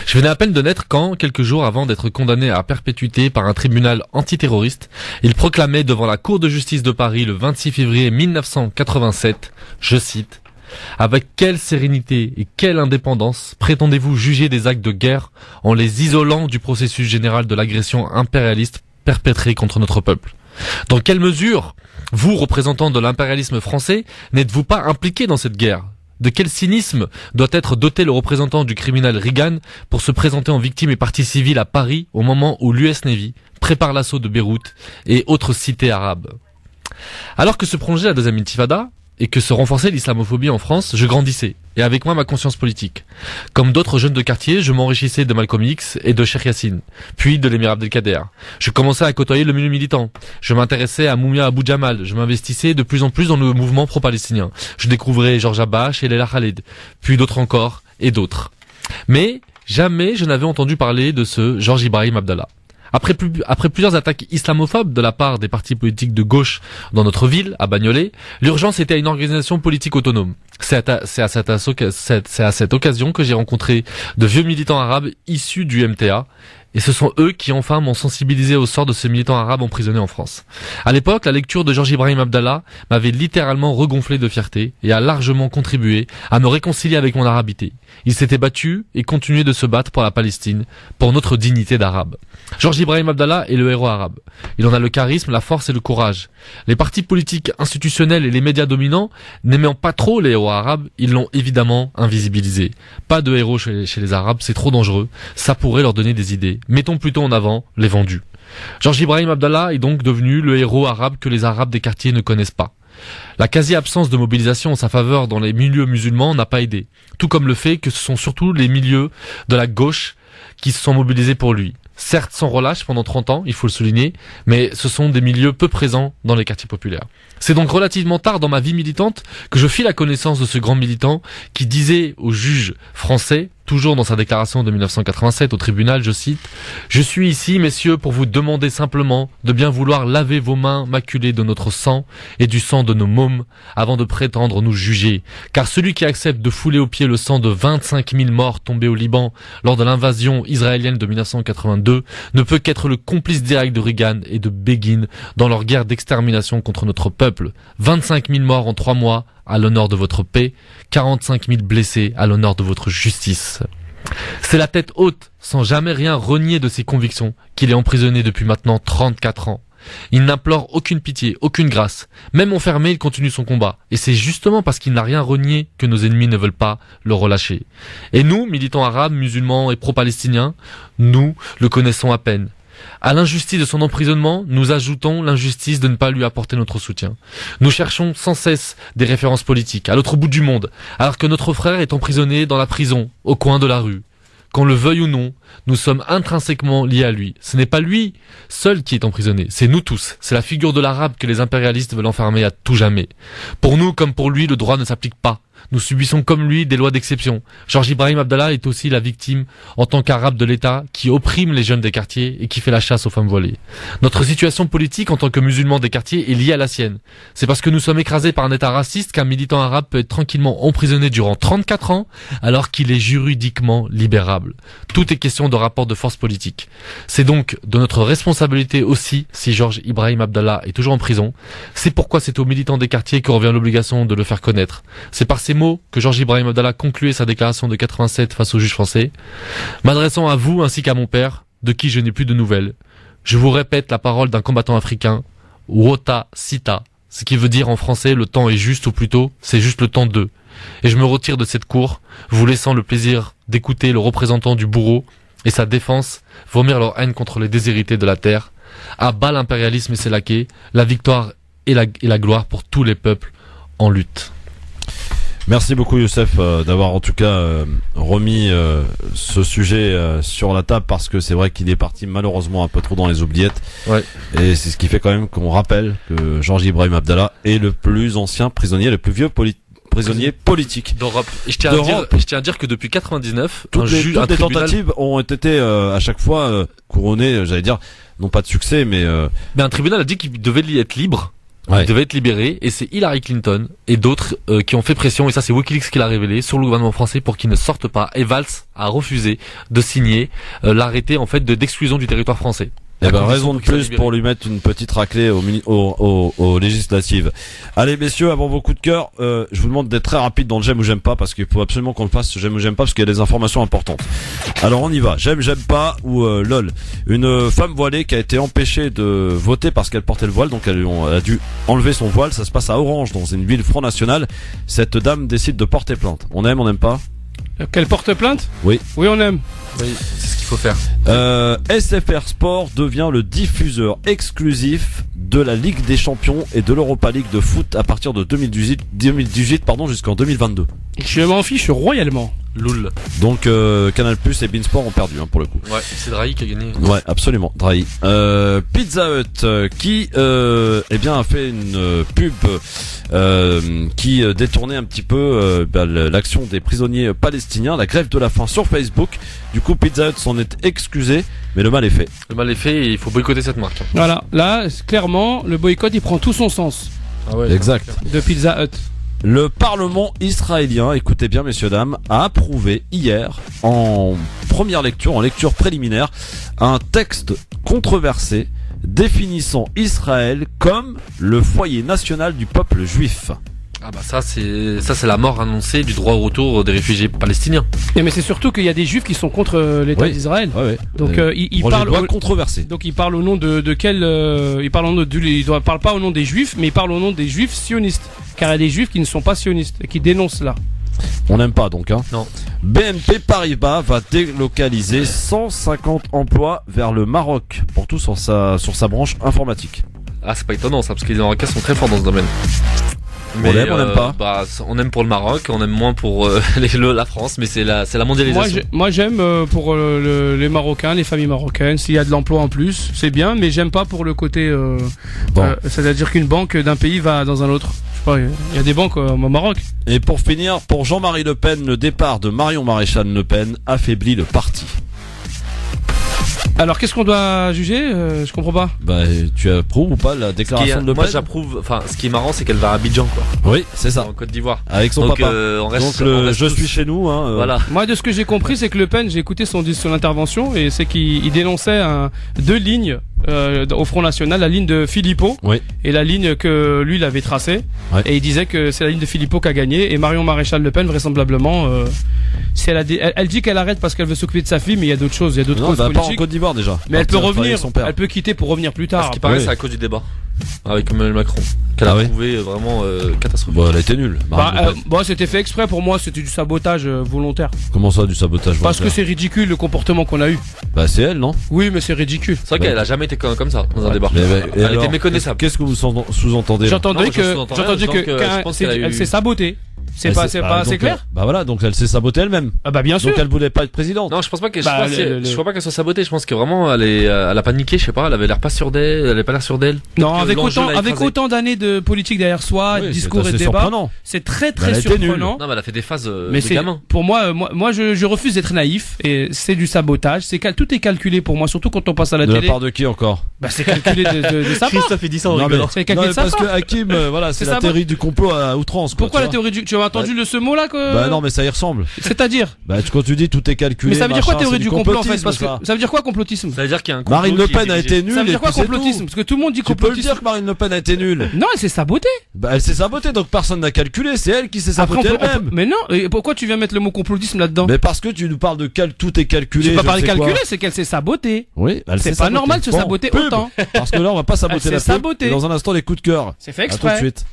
Je venais à peine de naître quand, quelques jours avant d'être condamné à perpétuité par un tribunal antiterroriste, il proclamait devant la Cour de justice de Paris le 26 février 1987, je cite, « Avec quelle sérénité et quelle indépendance prétendez-vous juger des actes de guerre en les isolant du processus général de l'agression impérialiste perpétrée contre notre peuple ? Dans quelle mesure, vous, représentants de l'impérialisme français, n'êtes-vous pas impliqués dans cette guerre ? De quel cynisme doit être doté le représentant du criminel Reagan pour se présenter en victime et partie civile à Paris au moment où l'US Navy prépare l'assaut de Beyrouth et autres cités arabes ? Alors que se prolongeait la deuxième intifada et que se renforçait l'islamophobie en France, je grandissais, et avec moi ma conscience politique. Comme d'autres jeunes de quartier, je m'enrichissais de Malcolm X et de Cheikh Yassine, puis de l'émir Abdelkader. Je commençais à côtoyer le milieu militant. Je m'intéressais à Moumia Abou Jamal. Je m'investissais de plus en plus dans le mouvement pro-palestinien. Je découvrais Georges Abache et Leila Khaled, puis d'autres encore, et d'autres. Mais jamais je n'avais entendu parler de ce Georges Ibrahim Abdallah. Après plusieurs attaques islamophobes de la part des partis politiques de gauche dans notre ville, à Bagnolet, l'urgence était à une organisation politique autonome. C'est à cette occasion que j'ai rencontré de vieux militants arabes issus du MTA, et ce sont eux qui enfin m'ont sensibilisé au sort de ces militants arabes emprisonnés en France. À l'époque, la lecture de Georges Ibrahim Abdallah m'avait littéralement regonflé de fierté et a largement contribué à me réconcilier avec mon arabité. Il s'était battu et continuait de se battre pour la Palestine, pour notre dignité d'arabe. Georges Ibrahim Abdallah est le héros arabe. Il en a le charisme, la force et le courage. Les partis politiques institutionnels et les médias dominants, n'aimant pas trop les héros arabes, ils l'ont évidemment invisibilisé. Pas de héros chez les arabes, c'est trop dangereux. Ça pourrait leur donner des idées. Mettons plutôt en avant les vendus. Georges Ibrahim Abdallah est donc devenu le héros arabe que les arabes des quartiers ne connaissent pas. La quasi-absence de mobilisation en sa faveur dans les milieux musulmans n'a pas aidé. Tout comme le fait que ce sont surtout les milieux de la gauche qui se sont mobilisés pour lui. certes sans relâche pendant 30 ans, il faut le souligner, mais ce sont des milieux peu présents dans les quartiers populaires. C'est donc relativement tard dans ma vie militante que je fis la connaissance de ce grand militant qui disait aux juges français, toujours dans sa déclaration de 1987 au tribunal, je cite, « Je suis ici, messieurs, pour vous demander simplement de bien vouloir laver vos mains maculées de notre sang et du sang de nos mômes avant de prétendre nous juger. Car celui qui accepte de fouler aux pieds le sang de 25 000 morts tombés au Liban lors de l'invasion israélienne de 1982 ne peut qu'être le complice direct de Reagan et de Begin dans leur guerre d'extermination contre notre peuple. 25 000 morts en 3 mois à l'honneur de votre paix, 45 000 blessés à l'honneur de votre justice. » C'est la tête haute, sans jamais rien renier de ses convictions, qu'il est emprisonné depuis maintenant 34 ans. Il n'implore aucune pitié, aucune grâce. Même enfermé, il continue son combat. Et c'est justement parce qu'il n'a rien renié que nos ennemis ne veulent pas le relâcher. Et nous, militants arabes, musulmans et pro-palestiniens, nous le connaissons à peine. À l'injustice de son emprisonnement, nous ajoutons l'injustice de ne pas lui apporter notre soutien. Nous cherchons sans cesse des références politiques, à l'autre bout du monde, alors que notre frère est emprisonné dans la prison, au coin de la rue. Qu'on le veuille ou non, nous sommes intrinsèquement liés à lui. Ce n'est pas lui seul qui est emprisonné, c'est nous tous. C'est la figure de l'arabe que les impérialistes veulent enfermer à tout jamais. Pour nous comme pour lui, le droit ne s'applique pas. Nous subissons comme lui des lois d'exception. Georges Ibrahim Abdallah est aussi la victime en tant qu'arabe de l'État qui opprime les jeunes des quartiers et qui fait la chasse aux femmes voilées. Notre situation politique en tant que musulmans des quartiers est liée à la sienne. C'est parce que nous sommes écrasés par un État raciste qu'un militant arabe peut être tranquillement emprisonné durant 34 ans alors qu'il est juridiquement libérable. Tout est question de rapport de force politique. C'est donc de notre responsabilité aussi si Georges Ibrahim Abdallah est toujours en prison. C'est pourquoi c'est aux militants des quartiers que revient l'obligation de le faire connaître. C'est par ces mots que Georges Ibrahim Abdallah concluait sa déclaration de 87 face aux juges français. M'adressant à vous ainsi qu'à mon père, de qui je n'ai plus de nouvelles, je vous répète la parole d'un combattant africain, Wota Sita, ce qui veut dire en français le temps est juste, ou plutôt c'est juste le temps d'eux. Et je me retire de cette cour, vous laissant le plaisir d'écouter le représentant du bourreau et sa défense vomir leur haine contre les déshérités de la terre. À bas l'impérialisme et ses laquais, la victoire et la gloire pour tous les peuples en lutte.
Merci beaucoup Youssef d'avoir en tout cas remis ce sujet sur la table, parce que c'est vrai qu'il est parti malheureusement un peu trop dans les oubliettes. Ouais. Et c'est ce qui fait quand même qu'on rappelle que Georges Ibrahim Abdallah est le plus ancien prisonnier, le plus vieux prisonnier politique
d'Europe. Et je tiens à dire que depuis 99,
toutes les tentatives ont été à chaque fois couronnées, j'allais dire, non pas de succès, mais
un tribunal a dit qu'il devait être libre.
Ouais.
Il devait être libéré, et c'est Hillary Clinton et d'autres qui ont fait pression, et ça c'est Wikileaks qui l'a révélé, sur le gouvernement français pour qu'il ne sorte pas. Et Valls a refusé de signer l'arrêté en fait d'exclusion du territoire français.
Eh ben, raison de plus pour lui mettre une petite raclée aux législatives. Allez messieurs, avant vos coups de cœur, je vous demande d'être très rapide dans le j'aime ou j'aime pas, parce qu'il faut absolument qu'on le fasse, j'aime ou j'aime pas, parce qu'il y a des informations importantes. Alors on y va, j'aime pas ou lol. Une femme voilée qui a été empêchée de voter parce qu'elle portait le voile, donc elle a dû enlever son voile. Ça se passe à Orange, dans une ville Front National. Cette dame décide de porter plainte. On aime, on n'aime pas?
Qu'elle porte plainte?
Oui.
Oui, on aime.
Oui, c'est ce qu'il faut faire.
SFR Sport devient le diffuseur exclusif de la Ligue des Champions et de l'Europa League de foot à partir de 2018 jusqu'en 2022.
Je m'en fiche royalement.
Loul.
Donc Canal Plus et Beansport ont perdu pour le coup.
Ouais, c'est Drahi qui a gagné.
Ouais, absolument, Drahi. Pizza Hut qui a fait une pub qui détournait un petit peu l'action des prisonniers palestiniens, la grève de la faim sur Facebook. Du coup, Pizza Hut s'en est excusé, mais le mal est fait.
Le mal est fait et il faut boycotter cette marque.
Voilà, là clairement le boycott il prend tout son sens.
Ah ouais,
exact.
De Pizza Hut.
Le Parlement israélien, écoutez bien messieurs dames, a approuvé hier en première lecture, en lecture préliminaire, un texte controversé définissant Israël comme le foyer national du peuple juif.
Ah bah ça c'est la mort annoncée du droit au retour des réfugiés palestiniens.
Et mais c'est surtout qu'il y a des juifs qui sont contre l'État d'Israël.
Ouais.
Donc il parle
controversé.
Donc il parle au nom de quel il parle pas au nom des juifs, mais il parle au nom des juifs sionistes, car il y a des juifs qui ne sont pas sionistes et qui dénoncent là.
On n'aime pas donc
Non.
BNP Paribas va délocaliser 150 emplois vers le Maroc, pour tout sur sa branche informatique.
Ah c'est pas étonnant ça, parce que les Marocains sont très forts dans ce domaine. Mais
on aime pas.
On aime pour le Maroc, on aime moins pour la France, mais c'est la mondialisation.
Moi j'aime pour les Marocains, les familles marocaines. S'il y a de l'emploi en plus, c'est bien, mais j'aime pas pour le côté. C'est-à-dire qu'une banque d'un pays va dans un autre. Je sais pas, il y a des banques au Maroc.
Et pour finir, pour Jean-Marie Le Pen, le départ de Marion Maréchal Le Pen affaiblit le parti.
Alors qu'est-ce qu'on doit juger Je comprends pas.
Bah tu approuves ou pas la déclaration de Le Pen?
Moi j'approuve. Enfin, ce qui est marrant, c'est qu'elle va à Abidjan, quoi.
Oui, c'est ça.
En Côte d'Ivoire.
Avec son papa.
On reste
je suis chez nous.
Voilà.
Moi, de ce que j'ai compris, c'est que Le Pen, j'ai écouté son intervention et c'est qu'il dénonçait deux lignes au Front National, la ligne de Philippot et la ligne que lui il avait tracée. Ouais. Et il disait que c'est la ligne de Philippot qui a gagné et Marion Maréchal Le Pen vraisemblablement. Si elle dit qu'elle arrête parce qu'elle veut s'occuper de sa fille, mais il y a d'autres choses, il y a d'autres causes politiques.
Pas en Côte d'Ivoire déjà.
Mais elle peut revenir, elle peut quitter pour revenir plus tard.
Ce qui paraît, c'est à cause du débat avec Emmanuel Macron qu'elle a trouvé vraiment catastrophique.
Bon, elle a été nulle.
C'était fait exprès pour moi, c'était du sabotage volontaire.
Comment ça, du sabotage volontaire?
Parce que c'est ridicule le comportement qu'on a eu.
Bah c'est elle, non?
Oui, mais c'est ridicule.
C'est vrai qu'elle a jamais été comme ça dans un débat.
Elle
était méconnaissable.
Qu'est-ce que vous sous-entendez?
J'entendais qu'elle s'est sabotée. C'est pas assez clair?
Bah voilà, donc elle s'est sabotée elle-même.
Ah bah bien sûr.
Donc elle voulait pas être présidente.
Non, je pense pas que je crois pas qu'elle soit sabotée. Je pense que vraiment elle a paniqué. Je sais pas, elle avait l'air pas sûre d'elle. Elle avait pas l'air sûre d'elle.
Non, avec autant d'années de politique derrière soi, discours et débat, c'est très surprenant.
Non, mais elle a fait des phases
mais
de gamin.
Pour moi, je refuse d'être naïf et c'est du sabotage. Tout est calculé pour moi, surtout quand on passe à la télé.
De la part de qui encore?
Bah c'est calculé de sa part.
Christophe il dit ça en rigolant.
C'est calculé de sa part.
Parce que Hakim, voilà, c'est la théorie du complot à outrance.
Pourquoi la théorie du? Tu as entendu ce mot-là?
Bah non, mais ça y ressemble.
C'est-à-dire?
Bah quand tu dis tout est calculé.
Mais ça veut dire quoi théorie du complot en fait? Parce que ça veut dire quoi complotisme?
Ça veut dire qu'il y a un complot.
Marine Le Pen a été nulle.
Ça veut dire quoi complotisme? Parce que tout le monde dit complotisme.
Tu peux le dire que Marine Le Pen a été nulle.
Non, elle s'est sabotée.
Bah elle s'est sabotée, donc personne n'a calculé, c'est elle qui s'est sabotée elle-même.
Mais non, et pourquoi tu viens mettre le mot complotisme là-dedans?
Mais parce que tu nous parles de tout est calculé.
Je pas parler calculé, c'est qu'elle s'est sabotée.
Oui,
c'est pas normal de se saboter autant.
Parce que là on va pas saboter la pub. Dans un instant les coups de cœur.
C'est fait exprès.
À tout de suite.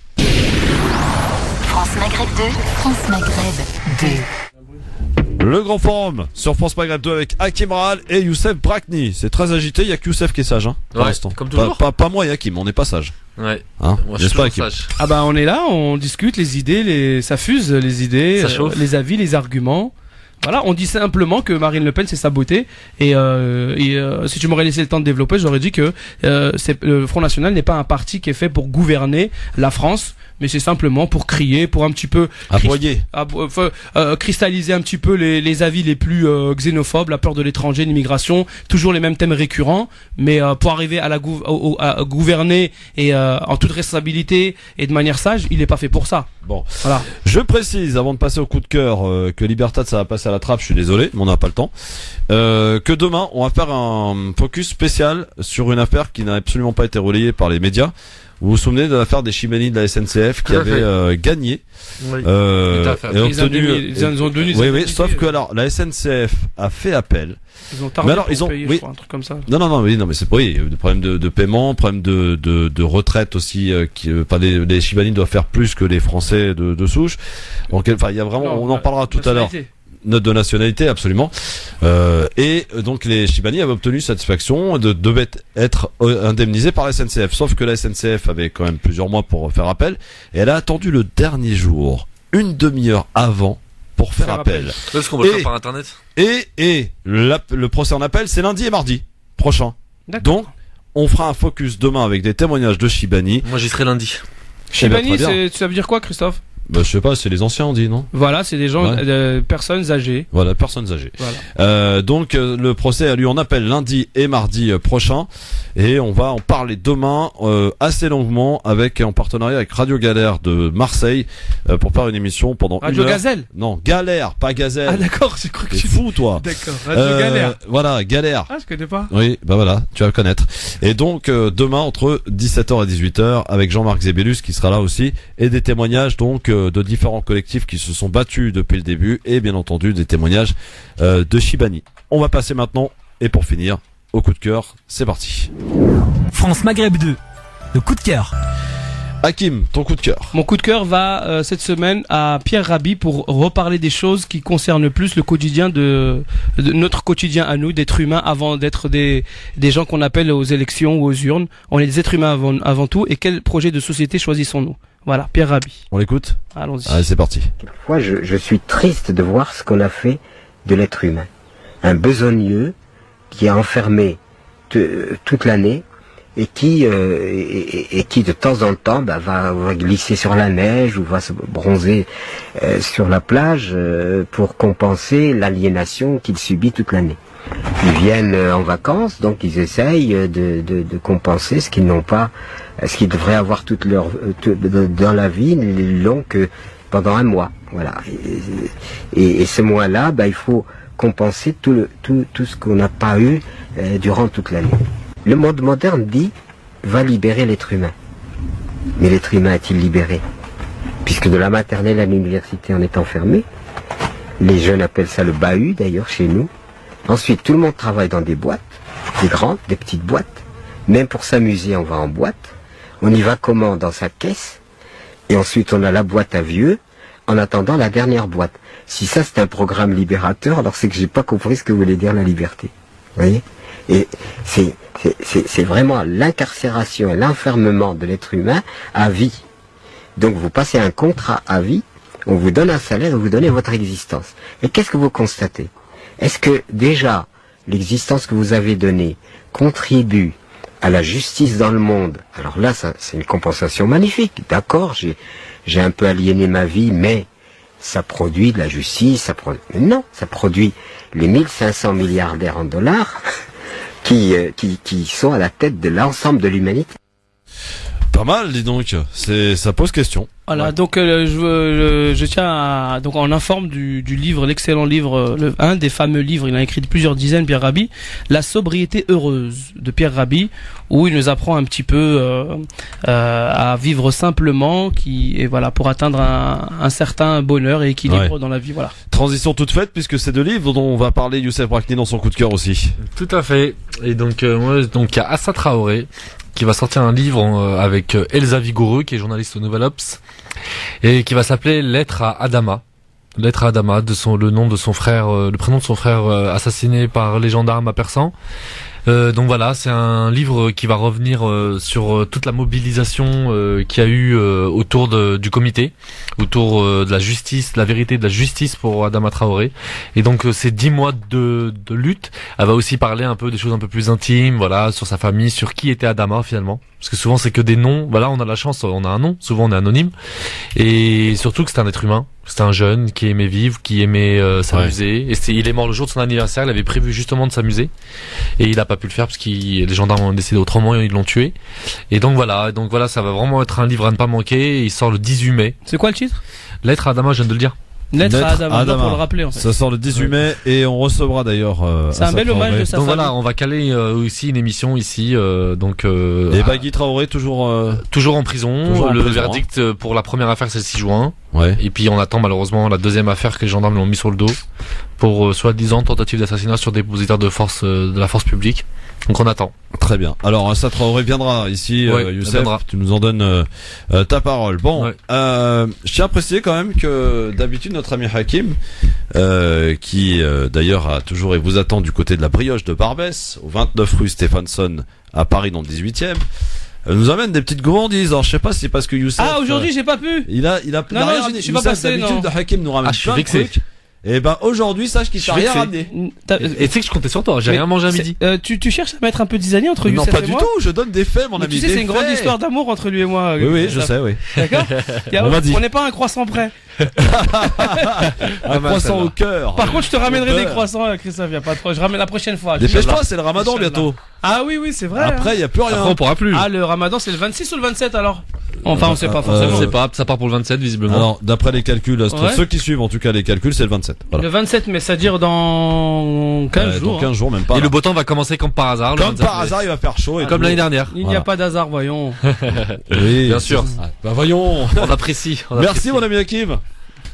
France Maghreb 2. France Maghreb 2.
Le grand forum sur France Maghreb 2 avec Hakim Rahal et Youssef Brakni. C'est très agité, il y a que Youssef qui est sage pour l'instant.
Comme toujours.
Pas moi et Hakim, on n'est pas sage.
Ouais.
Hein,
je suis pas Hakim.
Ah bah on est là, on discute les idées, ça fuse les idées, les avis, les arguments. Voilà, on dit simplement que Marine Le Pen s'est sabotée et si tu m'aurais laissé le temps de développer, j'aurais dit que le Front National n'est pas un parti qui est fait pour gouverner la France, mais c'est simplement pour crier, pour un petit peu cristalliser un petit peu les avis les plus xénophobes, la peur de l'étranger, l'immigration, toujours les mêmes thèmes récurrents, mais pour arriver à gouverner et en toute responsabilité et de manière sage, il n'est pas fait pour ça.
Bon, voilà. Je précise avant de passer au coup de cœur que Libertad ça va passer à la trappe, je suis désolé, mais on n'a pas le temps. Que demain on va faire un focus spécial sur une affaire qui n'a absolument pas été relayée par les médias. Vous vous souvenez de l'affaire des Chimeni de la SNCF qui avait gagné
oui.
et obtenu
ils ont donné
oui, sauf que alors la SNCF a fait appel.
Ils ont tardé pour payer, je crois, un truc comme ça.
Non, mais c'est pas des problèmes de paiement, problème de retraite aussi. Les Chimeni doivent faire plus que les Français de souche. Donc, enfin, il y a vraiment, on en parlera tout à l'heure. Note de nationalité, absolument. Et donc les Chibani avaient obtenu satisfaction, devaient être indemnisés par la SNCF. Sauf que la SNCF avait quand même plusieurs mois pour faire appel, et elle a attendu le dernier jour, une demi-heure avant, pour faire appel.
Est-ce qu'on va le faire par internet?
Et le procès en appel, c'est lundi et mardi prochain. Donc, on fera un focus demain avec des témoignages de Chibani.
Moi, j'y serai lundi.
Chibani, ça veut dire quoi, Christophe?
Bah, je sais pas, c'est les anciens on dit, non?
Voilà, c'est des gens, personnes âgées.
Voilà, personnes âgées.
Voilà.
Donc le procès a lieu en appel lundi et mardi prochain, et on va en parler demain assez longuement en partenariat avec Radio Galère de Marseille pour faire une émission pendant
Radio
une heure.
Gazelle?
Non, Galère, pas Gazelle.
Ah d'accord, j'ai cru que
tu fou toi.
D'accord, Radio Galère.
Voilà, Galère.
Ah, je connais pas.
Oui, bah voilà, tu vas connaître. Et donc demain entre 17h et 18h avec Jean-Marc Zébélus qui sera là aussi, et des témoignages donc de différents collectifs qui se sont battus depuis le début, et bien entendu des témoignages de Chibani. On va passer maintenant, et pour finir, au coup de cœur. C'est parti.
France Maghreb 2, le coup de cœur.
Hakim, ton coup de cœur.
Mon coup de cœur va cette semaine à Pierre Rabhi pour reparler des choses qui concernent plus le quotidien de notre quotidien à nous, d'êtres humains, avant d'être des gens qu'on appelle aux élections ou aux urnes. On est des êtres humains avant tout, et quel projet de société choisissons-nous? Voilà, Pierre Rabhi.
On l'écoute?
Allons-y.
Allez, c'est parti.
Quelquefois, je suis triste de voir ce qu'on a fait de l'être humain. Un besogneux qui est enfermé toute l'année et qui de temps en temps va glisser sur la neige ou va se bronzer sur la plage pour compenser l'aliénation qu'il subit toute l'année. Ils viennent en vacances, donc ils essayent de compenser ce qu'ils n'ont pas, ce qu'ils devraient avoir toute leur dans la vie, ils l'ont que pendant un mois. Voilà. Et ce mois-là, il faut compenser tout ce qu'on n'a pas eu durant toute l'année. Le monde moderne dit va libérer l'être humain. Mais l'être humain est-il libéré? Puisque de la maternelle à l'université on est enfermé. Les jeunes appellent ça le bahut d'ailleurs chez nous. Ensuite tout le monde travaille dans des boîtes, des grandes, des petites boîtes. Même pour s'amuser on va en boîte. On y va comment? Dans sa caisse. Et ensuite on a la boîte à vieux en attendant la dernière boîte. Si ça c'est un programme libérateur, alors c'est que j'ai pas compris ce que voulait dire la liberté. Vous voyez? Et c'est vraiment l'incarcération et l'enfermement de l'être humain à vie. Donc vous passez un contrat à vie, on vous donne un salaire et vous donnez votre existence. Et qu'est-ce que vous constatez? Est-ce que déjà l'existence que vous avez donnée contribue à la justice dans le monde? Alors là, c'est une compensation magnifique. D'accord, j'ai un peu aliéné ma vie, mais ça produit de la justice, non, ça produit les 1500 milliardaires en dollars qui sont à la tête de l'ensemble de l'humanité.
Pas mal, dis donc. Ça pose question.
Voilà, donc je tiens à, donc on informe du livre, l'excellent livre, un des fameux livres, il a écrit plusieurs dizaines, Pierre Rabhi, La sobriété heureuse de Pierre Rabhi, où il nous apprend un petit peu à vivre simplement, et voilà, pour atteindre un certain bonheur et équilibre dans la vie, voilà.
Transition toute faite, puisque c'est deux livres dont on va parler Youssef Brakni dans son coup de cœur aussi.
Tout à fait. Et donc il y a Assa Traoré qui va sortir un livre avec Elsa Vigoureux, qui est journaliste au Nouvel Obs, et qui va s'appeler Lettre à Adama. Lettre à Adama, le nom de son frère, le prénom de son frère assassiné par les gendarmes à Persan. Donc voilà, c'est un livre qui va revenir sur toute la mobilisation qu'il y a eu autour du comité, autour de la justice, de la vérité de la justice pour Adama Traoré. Et donc ces 10 mois de lutte, elle va aussi parler un peu des choses un peu plus intimes, voilà, sur sa famille, sur qui était Adama finalement. Parce que souvent c'est que des noms, voilà, on a la chance, on a un nom, souvent on est anonyme. Et surtout que c'est un être humain. C'était un jeune qui aimait vivre, qui aimait s'amuser. Et il est mort le jour de son anniversaire. Il avait prévu justement de s'amuser et il a pas pu le faire parce que les gendarmes ont décidé autrement et ils l'ont tué. Et donc voilà, ça va vraiment être un livre à ne pas manquer. Il sort le 18 mai.
C'est quoi le titre?
Lettre à Adama, je viens de le dire.
Lettre à Adama, pour le rappeler en fait.
Ça sort le 18 mai et on recevra d'ailleurs.
C'est un bel hommage de sa famille.
Donc voilà, on va caler aussi une émission ici.
Et Bagui Traoré toujours
en prison. Le verdict pour la première affaire c'est le 6 juin.
Ouais.
Et puis on attend malheureusement la deuxième affaire que les gendarmes l'ont mis sur le dos pour soi-disant tentative d'assassinat sur dépositaire de la force publique. Donc on attend.
Très bien. Alors Assa Traoré viendra ici, Youssef. Tu nous en donnes ta parole. Bon, je tiens à préciser quand même que d'habitude notre ami Hakim, qui d'ailleurs a toujours et vous attend du côté de la brioche de Barbès, au 29 rue Stéphansson à Paris dans le 18e. Nous amène des petites gourmandises. Alors je sais pas si c'est parce que Youssef.
Ah aujourd'hui j'ai pas pu.
Il a
non, je suis pas passé.
D'habitude de Hakim nous ramène plein de trucs. Et ben aujourd'hui sache qu'il t'a rien ramené.
Et tu sais que je comptais sur toi. J'ai rien mangé à midi.
Tu cherches à mettre un peu d'isalie entre Youssef et moi?
Non pas du tout. Je donne des faits mon ami.
Tu sais c'est une grande histoire d'amour entre lui et moi.
Oui je sais oui.
D'accord. On n'est pas un croissant près.
Un croissant au cœur.
Par contre je te ramènerai des croissants Christophe. Y a pas de problème. Je ramène la prochaine fois.
Dépêche-toi c'est le Ramadan bientôt.
Ah oui c'est vrai.
Après il y a plus rien.
Après on pourra plus.
Ah le Ramadan c'est le 26 ou le 27 alors? Enfin on sait pas forcément.
C'est pas ça part pour le 27 visiblement.
Alors d'après les calculs, ceux qui suivent en tout cas les calculs c'est le 27. Voilà.
Le 27 mais ça dire dans 15 jours.
Dans 15 jours même pas.
Et le beau temps va commencer comme par hasard.
Comme par hasard il va faire chaud.
Comme l'année dernière.
Il n'y a pas d'hasard voyons.
Oui
bien sûr.
Bah voyons.
On apprécie.
Merci mon ami Hakim.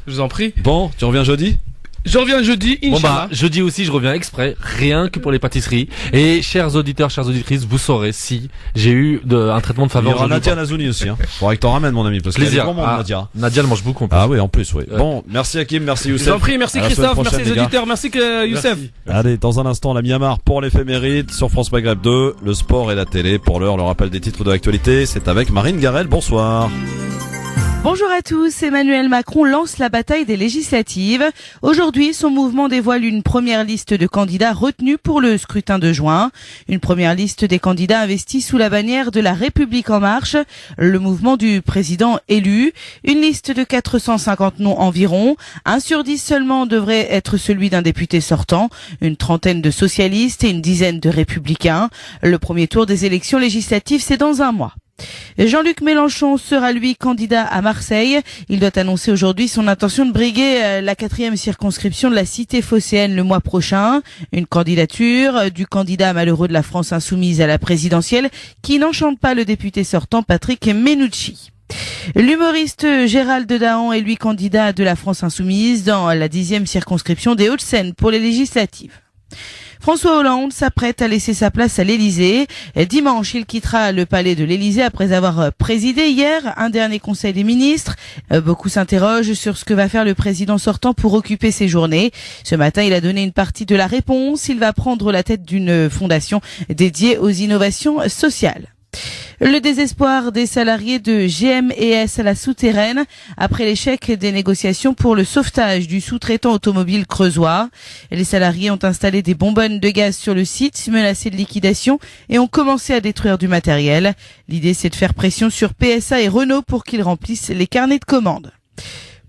Je vous en prie.
Bon, tu reviens jeudi?
Je reviens jeudi, Inch'Allah.
Jeudi aussi, je reviens exprès, rien que pour les pâtisseries. Et chers auditeurs, chères auditrices, vous saurez si j'ai eu un traitement de faveur.
Il y aura Nadia Nazouni aussi, hein. Faudrait que t'en ramènes, mon ami, parce que
plaisir.
Nadia.
Nadia, elle mange beaucoup.
Ah oui, en plus, oui. Bon, merci Hakim, merci Youssef.
Je vous en prie, merci Christophe, merci les auditeurs, merci Youssef.
Allez, dans un instant, la Myanmar pour l'éphéméride sur France Maghreb 2, le sport et la télé. Pour l'heure, le rappel des titres de l'actualité, c'est avec Marine Garel. Bonsoir.
Bonjour à tous, Emmanuel Macron lance la bataille des législatives. Aujourd'hui, son mouvement dévoile une première liste de candidats retenus pour le scrutin de juin. Une première liste des candidats investis sous la bannière de la République en marche, le mouvement du président élu. Une liste de 450 noms environ. 1 sur 10 seulement devrait être celui d'un député sortant. Une trentaine de socialistes et une dizaine de républicains. Le premier tour des élections législatives, c'est dans un mois. Jean-Luc Mélenchon sera lui candidat à Marseille. Il doit annoncer aujourd'hui son intention de briguer la 4e circonscription de la cité phocéenne le mois prochain. Une candidature du candidat malheureux de la France insoumise à la présidentielle qui n'enchante pas le député sortant Patrick Menucci. L'humoriste Gérald Dahan est lui candidat de la France insoumise dans la 10e circonscription des Hauts-de-Seine pour les législatives. François Hollande s'apprête à laisser sa place à l'Élysée. Dimanche, il quittera le palais de l'Élysée après avoir présidé hier un dernier conseil des ministres. Beaucoup s'interrogent sur ce que va faire le président sortant pour occuper ses journées. Ce matin, il a donné une partie de la réponse. Il va prendre la tête d'une fondation dédiée aux innovations sociales. Le désespoir des salariés de GMES à la Souterraine après l'échec des négociations pour le sauvetage du sous-traitant automobile creusois. Les salariés ont installé des bonbonnes de gaz sur le site menacé de liquidation et ont commencé à détruire du matériel. L'idée, c'est de faire pression sur PSA et Renault pour qu'ils remplissent les carnets de commandes.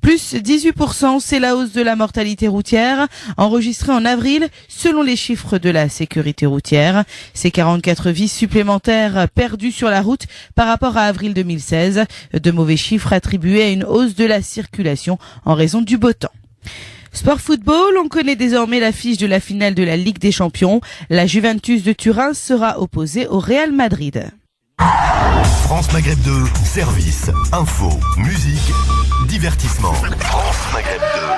Plus 18%, c'est la hausse de la mortalité routière enregistrée en avril selon les chiffres de la sécurité routière. C'est 44 vies supplémentaires perdues sur la route par rapport à avril 2016. De mauvais chiffres attribués à une hausse de la circulation en raison du beau temps. Sport football, on connaît désormais l'affiche de la finale de la Ligue des Champions. La Juventus de Turin sera opposée au Real Madrid.
France Maghreb 2, service, info, musique, divertissement. France Maghreb 2.